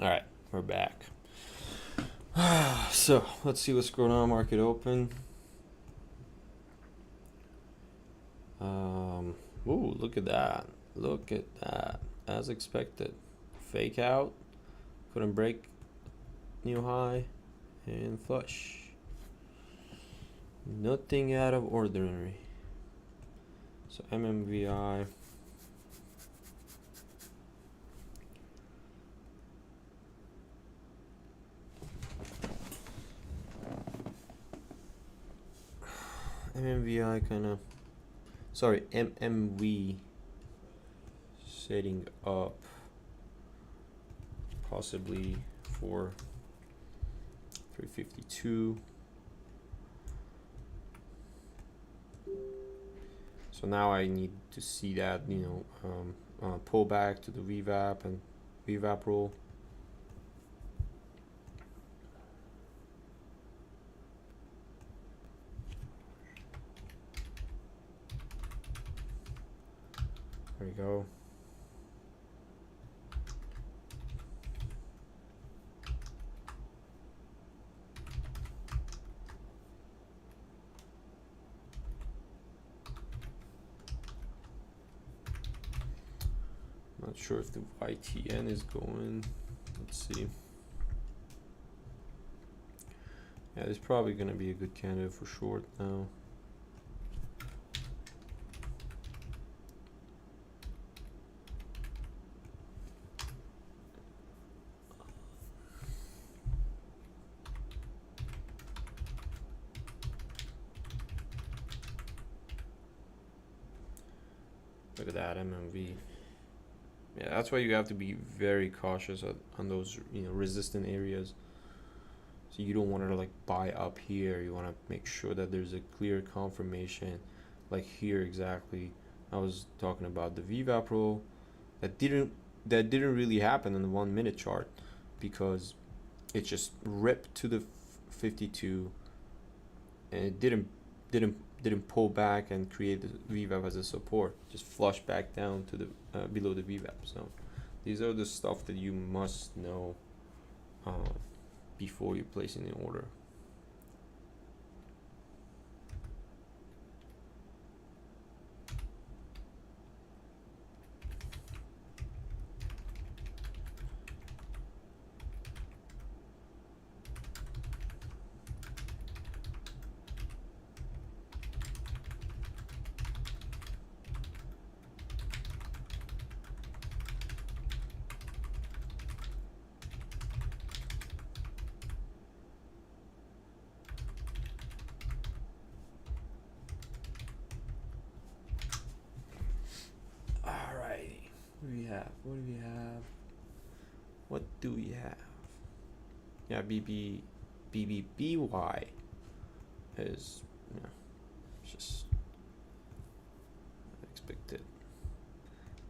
All right, we're back. So let's see what's going on. Market open. Ooh, look at that. Look at that. As expected. Fake out. Couldn't break new high. And flush. Nothing out of ordinary. So MMVI. MMVI kind of, sorry, MMV setting up possibly for 352. So now I need to see that, pull back to the VWAP and VWAP roll. There we go. Not sure if the YTN is going. Let's see. Yeah, it's probably going to be a good candidate for short now. Look at that MMV. Yeah, that's why you have to be very cautious on those resistant areas. So you don't want to like buy up here. You want to make sure that there's a clear confirmation, like here exactly. I was talking about the VWAP roll that didn't really happen on the 1 minute chart because it just ripped to the 52 and it didn't pull back and create the VWAP as a support. Just flush back down to the below the VWAP. So these are the stuff that you must know before you place in the order. What do we have? What do we have? Yeah, BBBY is just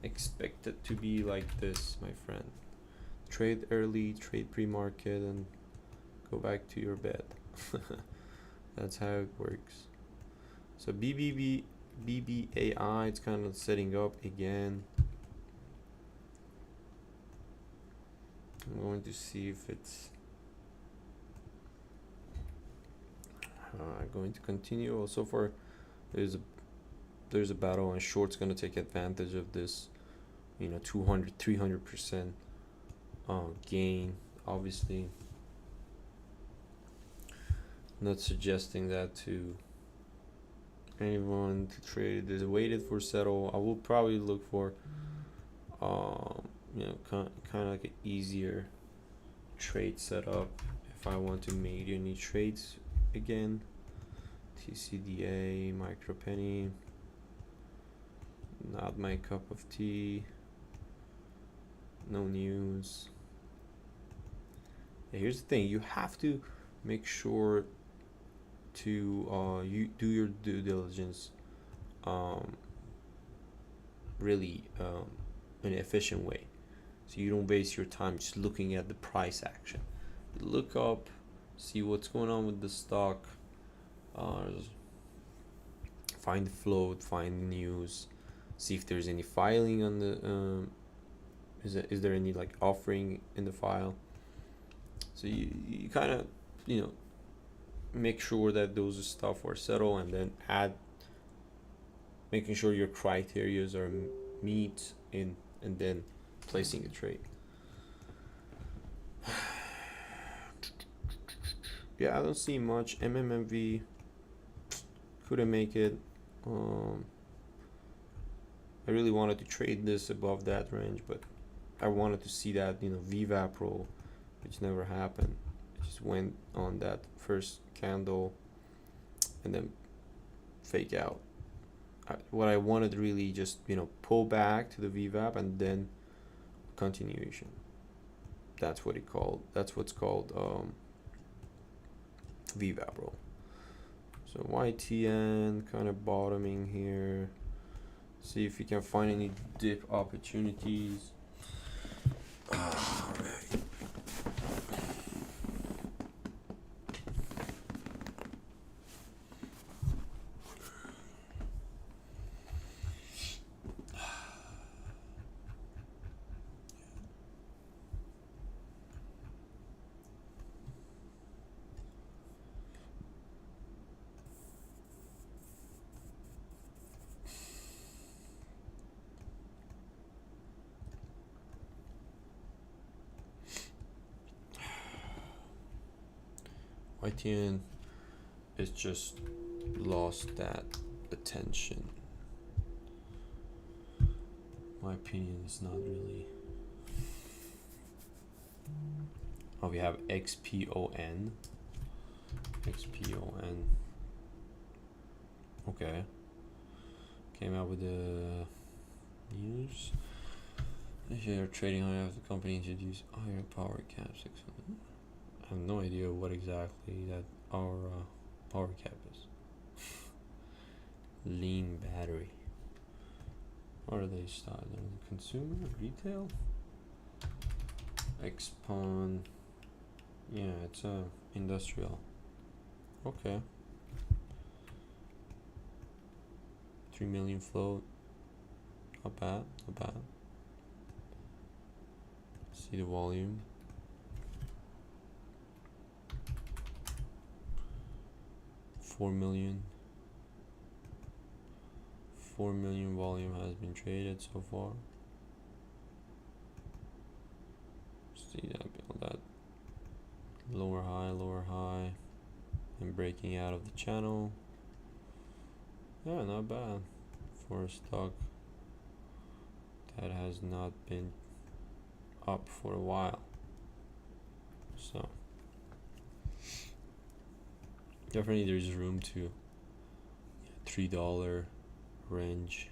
expected to be like this, my friend. Trade early, trade pre-market, and go back to your bed. That's how it works. So BBAI, it's kind of setting up again. I'm going to see if it's going to continue. Also, for there's a battle, and short's going to take advantage of this, 200-300% gain. Obviously, not suggesting that to anyone to trade. There's waited for settle. I will probably look for kind of like an easier trade setup if I want to make any trades again. TCDA, micro penny, not my cup of tea. No news. Here's the thing: you have to make sure to you do your due diligence really in an efficient way. So you don't waste your time just looking at the price action. You look up, see what's going on with the stock, find the float, find the news, see if there's any filing on the is there any like offering in the file? So you kind of, make sure that those stuff are settled, and then making sure your criterias are meet in, and then placing a trade. Yeah, I don't see much. MMMV couldn't make it. I really wanted to trade this above that range, but I wanted to see that, VWAP roll, which never happened. It just went on that first candle and then fake out. What I wanted really just, pull back to the VWAP and then continuation. That's what's called VWAP roll. So YTN kind of bottoming here. See if you can find any dip opportunities. All right. YTN is just lost that attention. My opinion is not really. Oh, we have XPON. Okay. Came out with the news. They're trading high after the company introduced higher power cap 600. I have no idea what exactly that our power cap is. Lean battery. What are they starting? Consumer? Retail? Expon. Yeah, it's industrial. Okay. 3 million float. Not bad, not bad. See the volume. $4 million volume has been traded so far. See that lower high, and breaking out of the channel. Yeah, not bad for a stock that has not been up for a while. So definitely there's room to $3 range.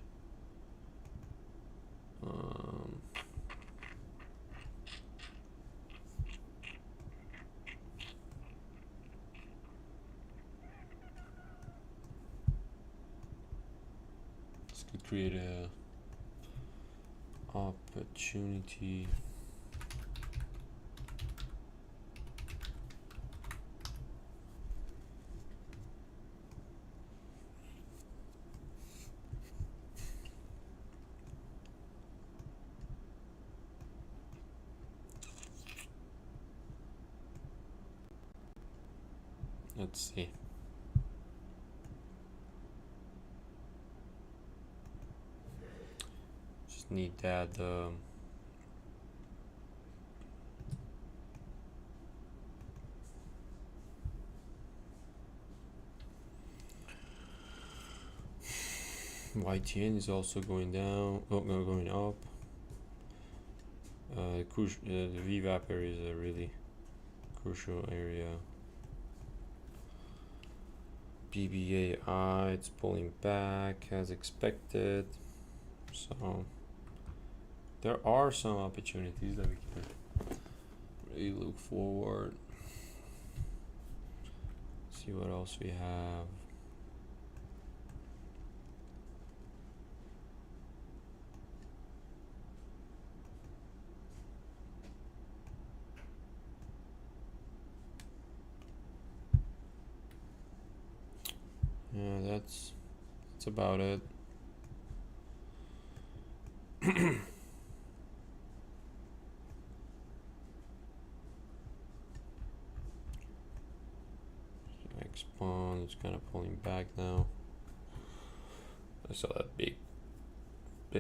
This could create a opportunity. Let's see. Just need that YTN is also going down. Oh no, going up. The VWAP area is a really crucial area. BBAI, it's pulling back as expected. So there are some opportunities that we can really look forward. See what else we have. Yeah, that's about it. it's kind of pulling back now. I saw that big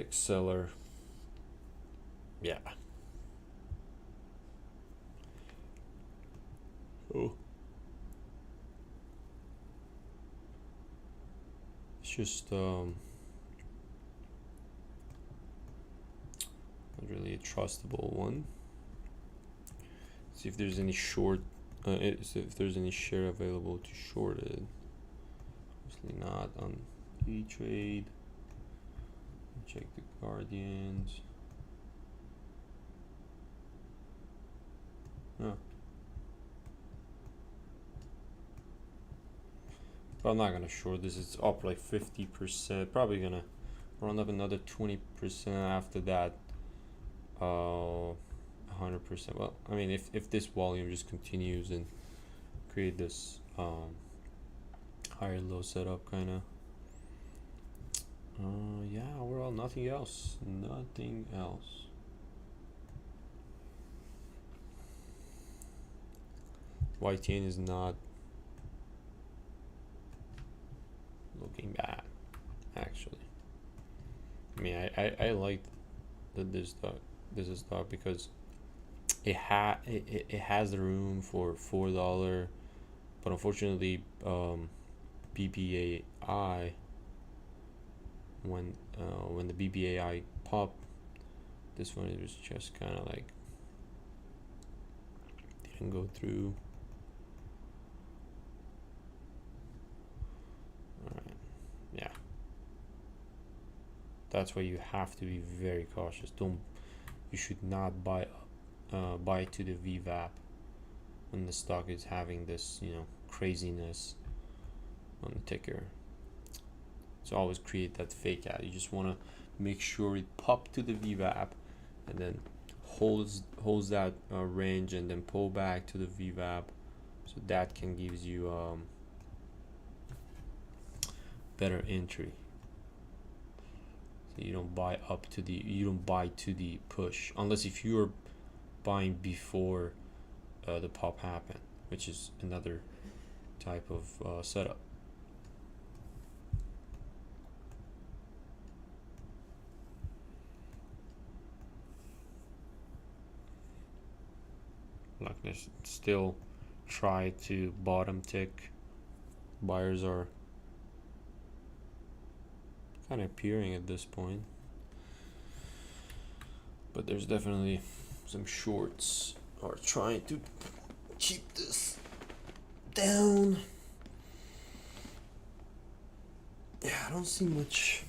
seller. Yeah. Oh. It's just not really a trustable one. See if there's any short, if there's any share available to short it. Obviously not on E-Trade. Check the Guardians. No. But I'm not gonna short this. It's up like 50%. Probably gonna run up another 20% after that. 100%. Well, I mean, if this volume just continues and create this higher low setup kind of. Yeah, overall nothing else. Nothing else. YTN is not looking bad, actually. I mean, I like this stock because it has the room for $4, but unfortunately, BBAI when the BBAI popped, this one it was just kind of like didn't go through. Alright, yeah. That's why you have to be very cautious. You should not buy to the VWAP when the stock is having this, craziness on the ticker. So always create that fake out. You just want to make sure it pop to the VWAP and then holds that range and then pull back to the VWAP, so that can gives you better entry. So you don't buy to the push, unless if you're buying before the pop happened, which is another type of setup. Like this, still try to bottom tick. Buyers are kind of appearing at this point, but there's definitely some shorts are trying to keep this down. Yeah, I don't see much.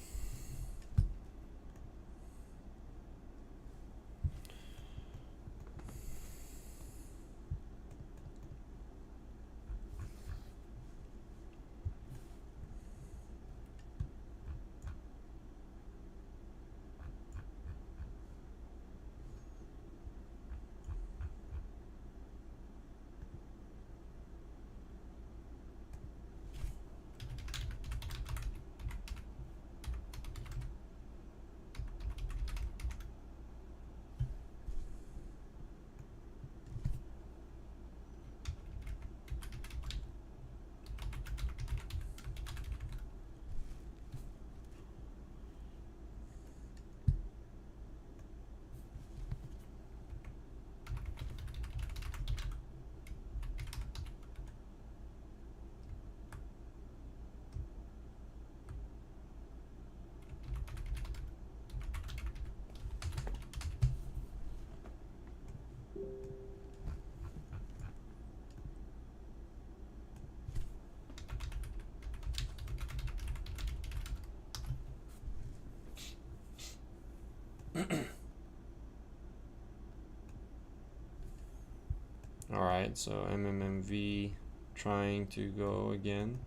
All right, so MMMV trying to go again.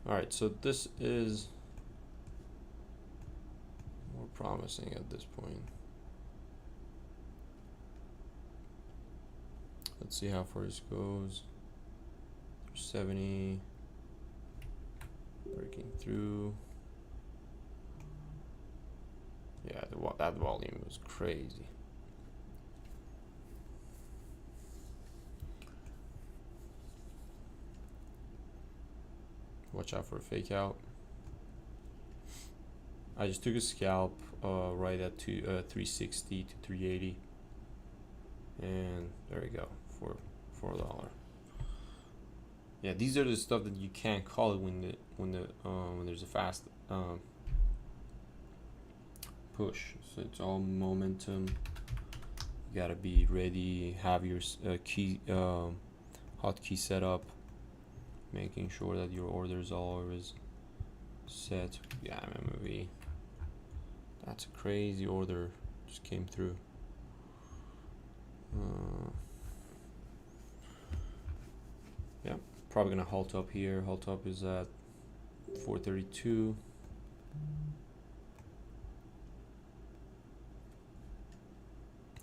All right, so this is more promising at this point. Let's see how far this goes. 70, breaking through. Yeah, that volume was crazy. watch out for a fake out. I just took a scalp right at 360 to 380, and there we go for $4. Yeah, these are the stuff that you can't call it when there's a fast push. So it's all momentum. You gotta be ready. Have your key hotkey set up, making sure that your orders are always set. Yeah, MMV. That's a crazy order just came through. Yeah, probably gonna halt up here. Halt up is at 432.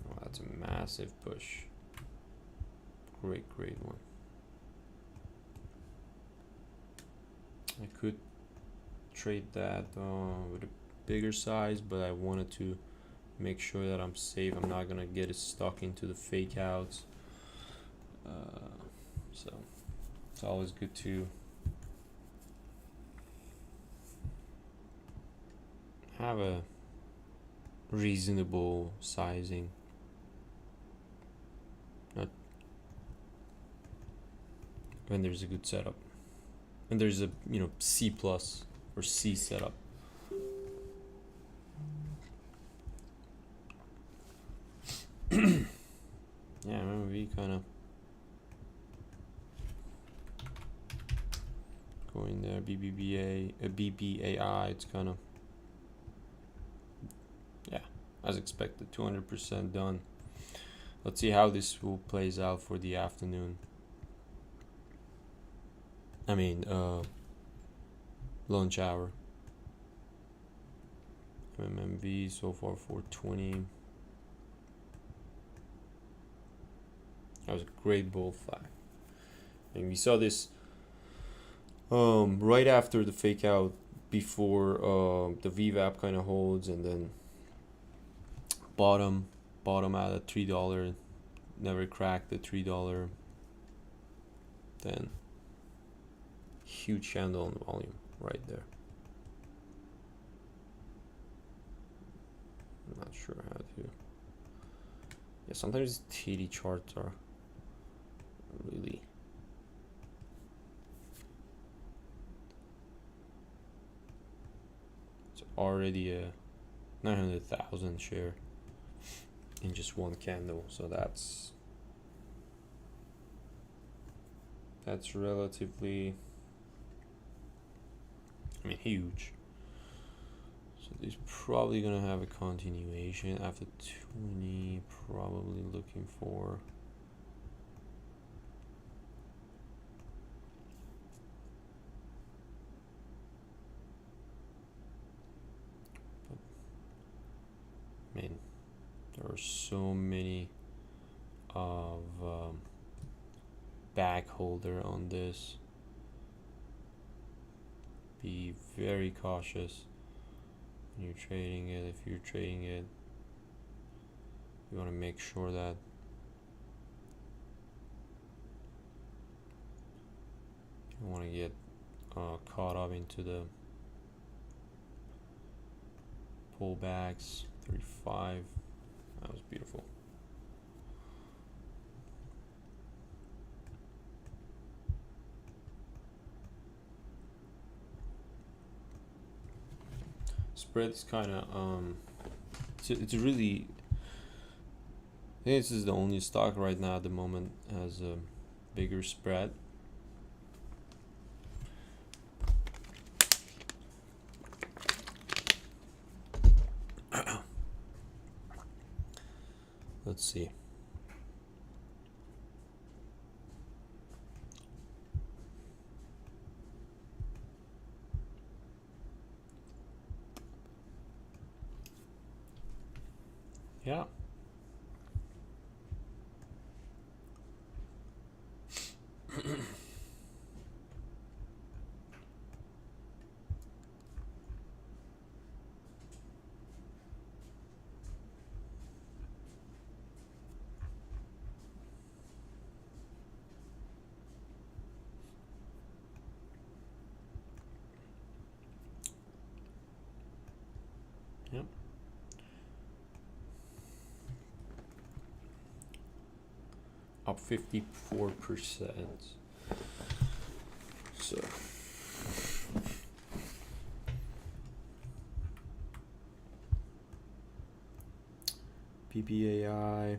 Oh, that's a massive push. Great one. I could trade that with a bigger size, but I wanted to make sure that I'm safe. I'm not gonna get it stuck into the fake outs. So it's always good to have a reasonable sizing. Not when there's a good setup. And there's a C plus or C setup. Yeah, MMV kind of going there. BBAI, it's kind of, yeah, as expected, 200% done. Let's see how this will plays out for the afternoon. I mean, lunch hour. MMV so far 420. That was a great bull flag. And we saw this right after the fake out, before the VWAP kind of holds, and then bottom out at $3, never cracked the $3. Then huge candle on the volume right there. I'm not sure how to. Yeah, sometimes TD charts are really it's already a 900,000 share in just one candle, so that's relatively, I mean, huge. So this probably gonna have a continuation after 20, probably looking for I mean, there are so many of back holder on this. Be very cautious when you're trading it. If you're trading it, you want to make sure that you don't want to get caught up into the pullbacks. 35, that was beautiful. Spread is kind of it's really, I think this is the only stock right now at the moment has a bigger spread. Let's see. Yeah. up 54%. So PPAI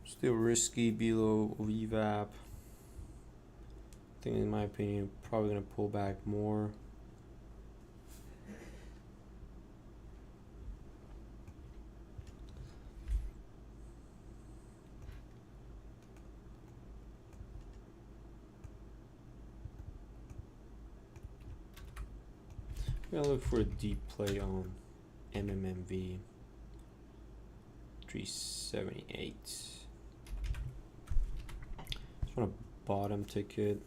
still risky below VWAP. I think in my opinion probably gonna pull back more. I'm gonna look for a deep play on MMMV 378. Just want a bottom ticket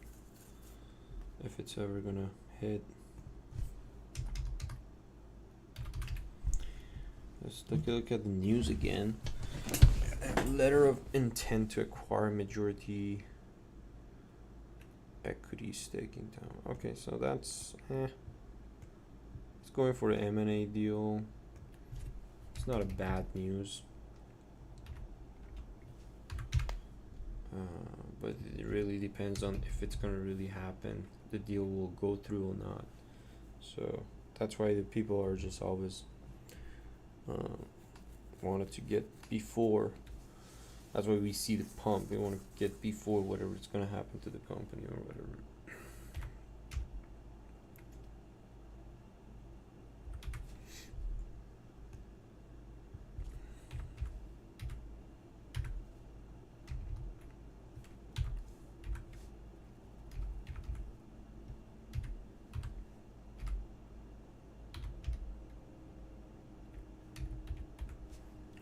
if it's ever gonna hit. Let's look at the news again. Letter of intent to acquire majority equity stake in town. Okay, so that's it's going for the M&A deal. It's not a bad news, but it really depends on if it's gonna really happen. The deal will go through or not. So that's why the people are just always wanted to get before. That's why we see the pump. They want to get before whatever is going to happen to the company or whatever.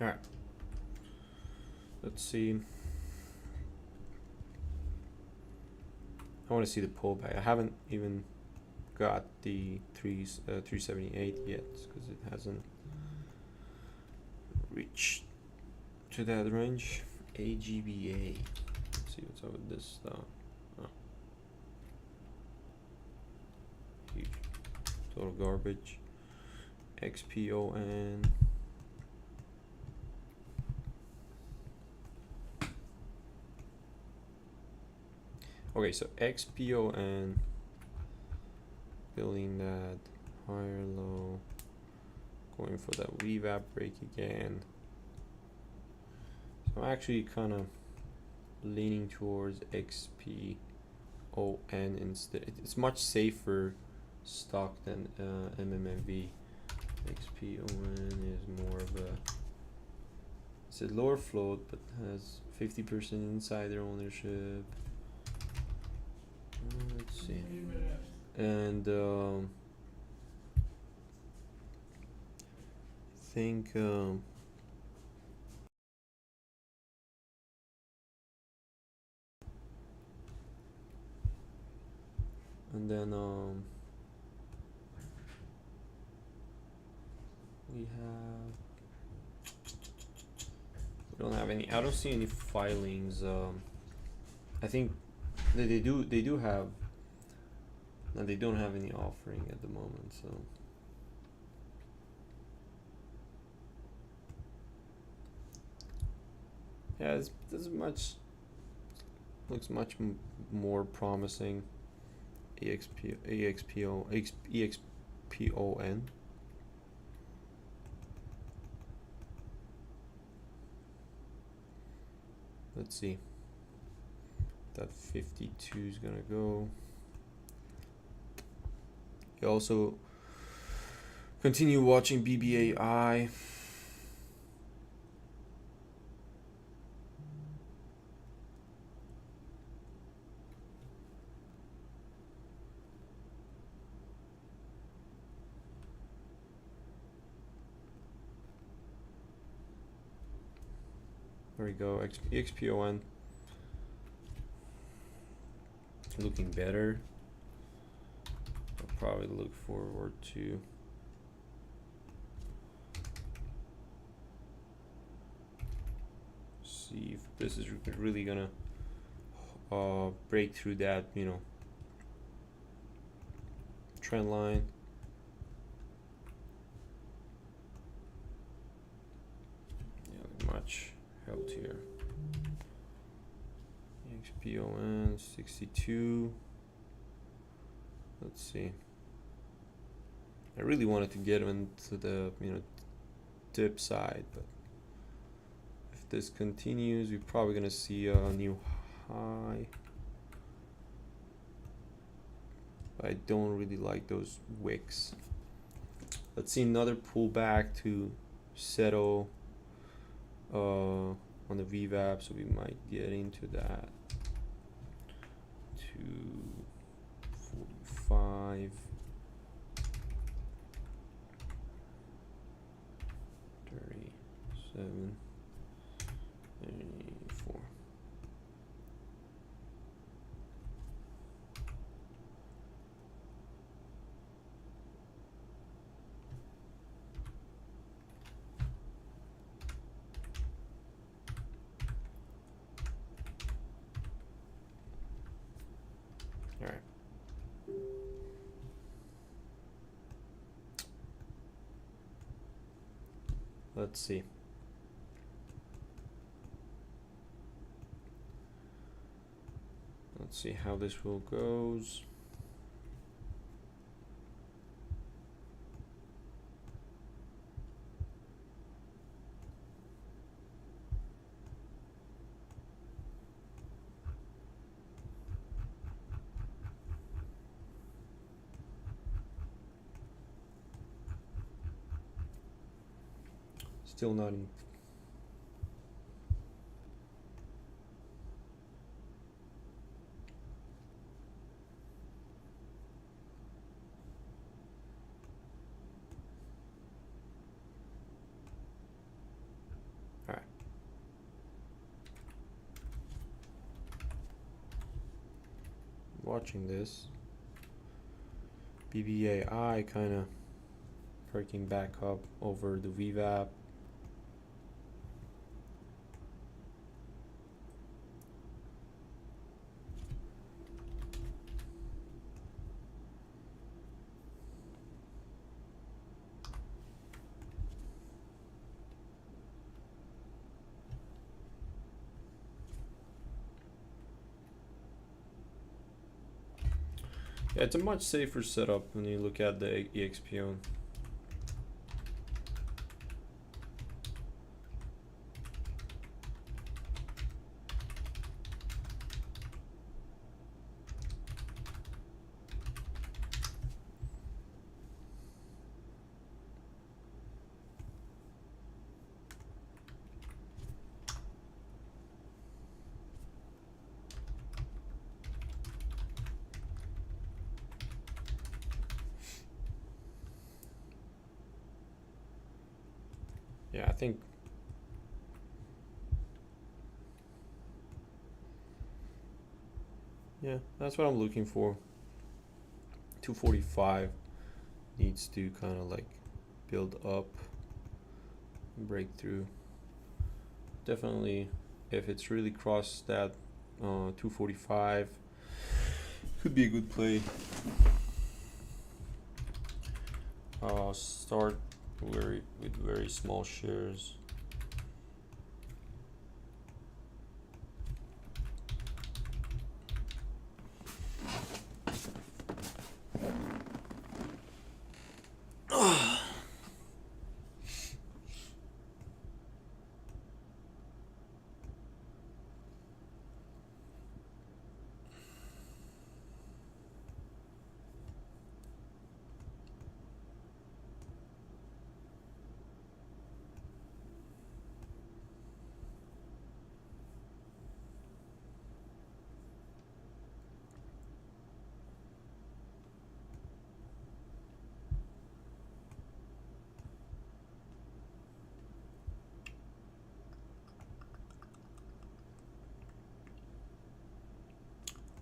All right. Let's see. I want to see the pullback. I haven't even got the 378 yet because it hasn't reached to that range. AGBA. Let's see what's up with this stuff. Oh. Huge. Total garbage. XPON. Okay, so XPON building that higher low, going for that VWAP break again. So I'm actually kind of leaning towards XPON instead. It's much safer stock than MMMV. XPON is more of a, it's a lower float but has 50% insider ownership. Let's see. And I think and then we don't have any. I don't see any filings. I think they do have. No, they don't have any offering at the moment, so. Yeah, this looks much more promising. EXPON. Let's see. That 52 is gonna go. You also continue watching BBAI. There we go. EXPON looking better. I'll probably look forward to see if this is really gonna break through that, trend line. Yeah, much held here. XPON 62. Let's see. I really wanted to get into the dip side, but if this continues, we're probably gonna see a new high. But I don't really like those wicks. Let's see another pullback to settle on the VWAP, so we might get into that. 245. 37. 34. All right. Let's see. Let's see how this will goes. Still not in. All right. Watching this. BBAI kind of perking back up over the VWAP. Yeah, it's a much safer setup when you look at the EXPO. Yeah, I think that's what I'm looking for. 245 needs to kind of like build up, breakthrough. Definitely, if it's really crossed that 245, could be a good play. Start with very small shares.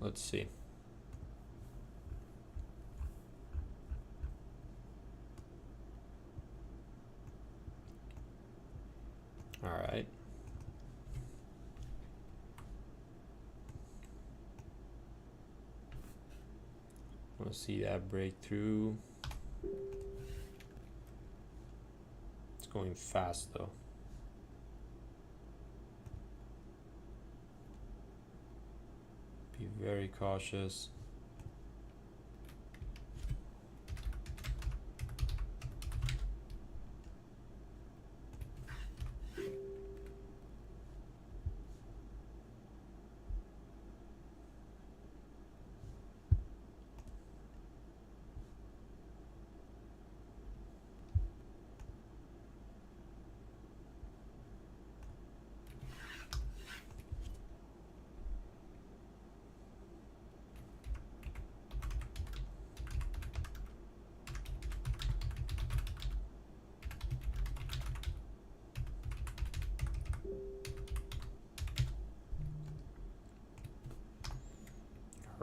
Let's see. All right. I want to see that breakthrough. It's going fast though. very cautious.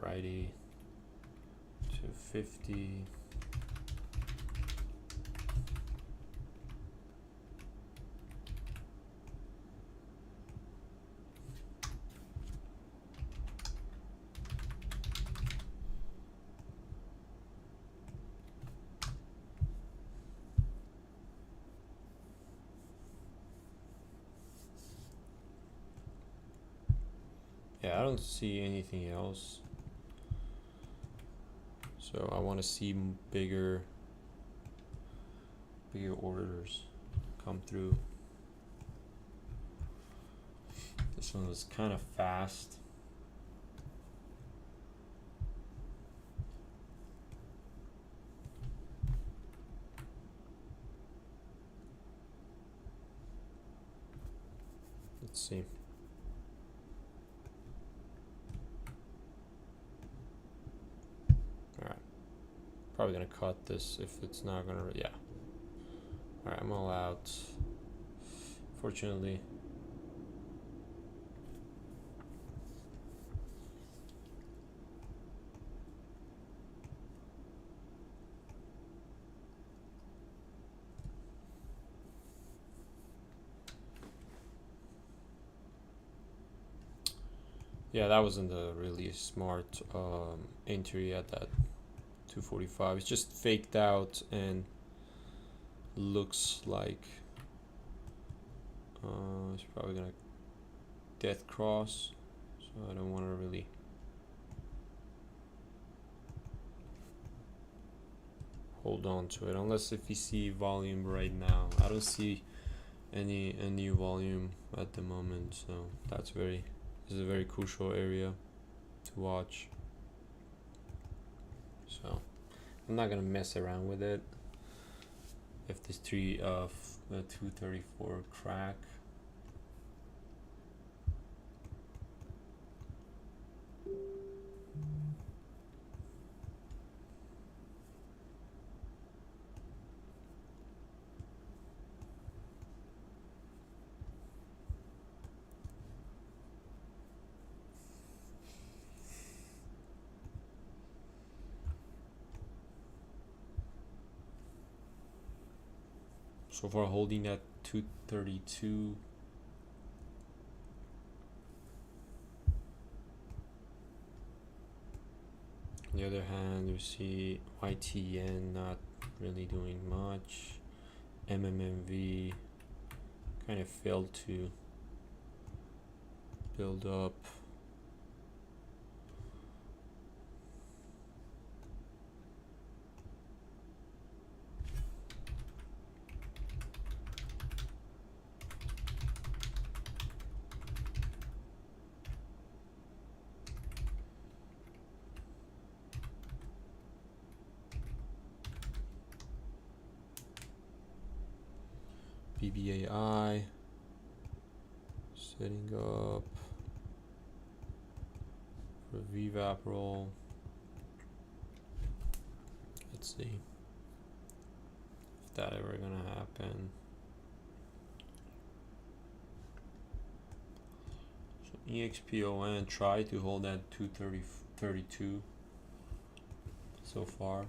Alrighty, 250. Yeah, I don't see anything else. So I want to see bigger orders come through. This one was kind of fast. Let's see. Alright. Probably gonna cut this if it's not gonna, yeah. Alright, I'm all out. Fortunately. Yeah, that wasn't a really smart entry at that 245. It's just faked out and looks like it's probably gonna death cross, so I don't want to really hold on to it unless if you see volume right now. I don't see any volume at the moment, so this is a very crucial area to watch. So I'm not gonna mess around with it. If this 234 crack, so far holding at 232. On the other hand, you see YTN not really doing much. MMMV kind of failed to build up. BBAI setting up for VWAP roll. Let's see if that ever gonna happen. So EXPON tried to hold that 232 so far.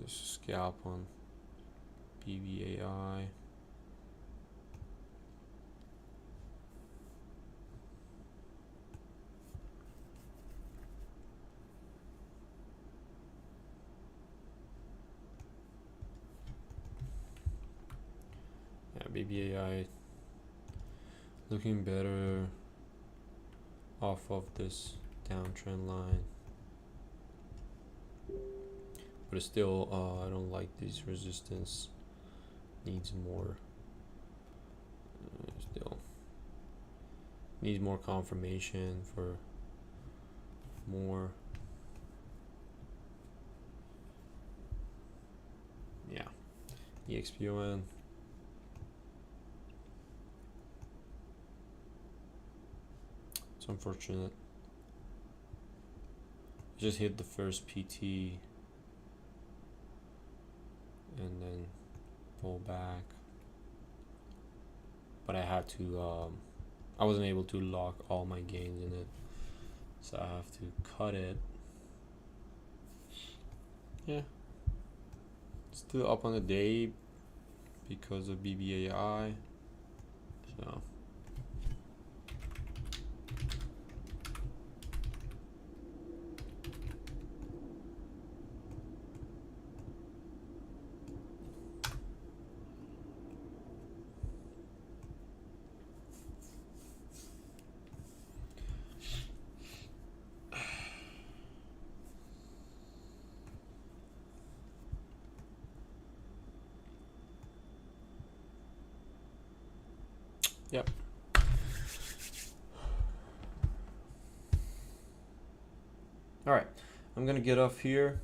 This scalp on BBAI. BBAI looking better off of this downtrend line, but it's still I don't like this resistance. Needs more. Still needs more confirmation for more. Yeah, EXPON. It's unfortunate. Just hit the first PT and then pull back. But I had to, I wasn't able to lock all my gains in it, so I have to cut it. Yeah, still up on the day because of BBAI, so. Yep. All right, I'm gonna get off here.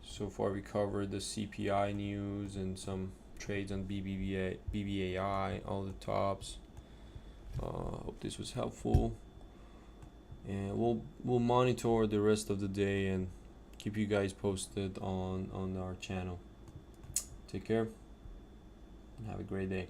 So far we covered the CPI news and some trades on BBAI, all the tops. Hope this was helpful, and we'll monitor the rest of the day and keep you guys posted on our channel. Take care and have a great day.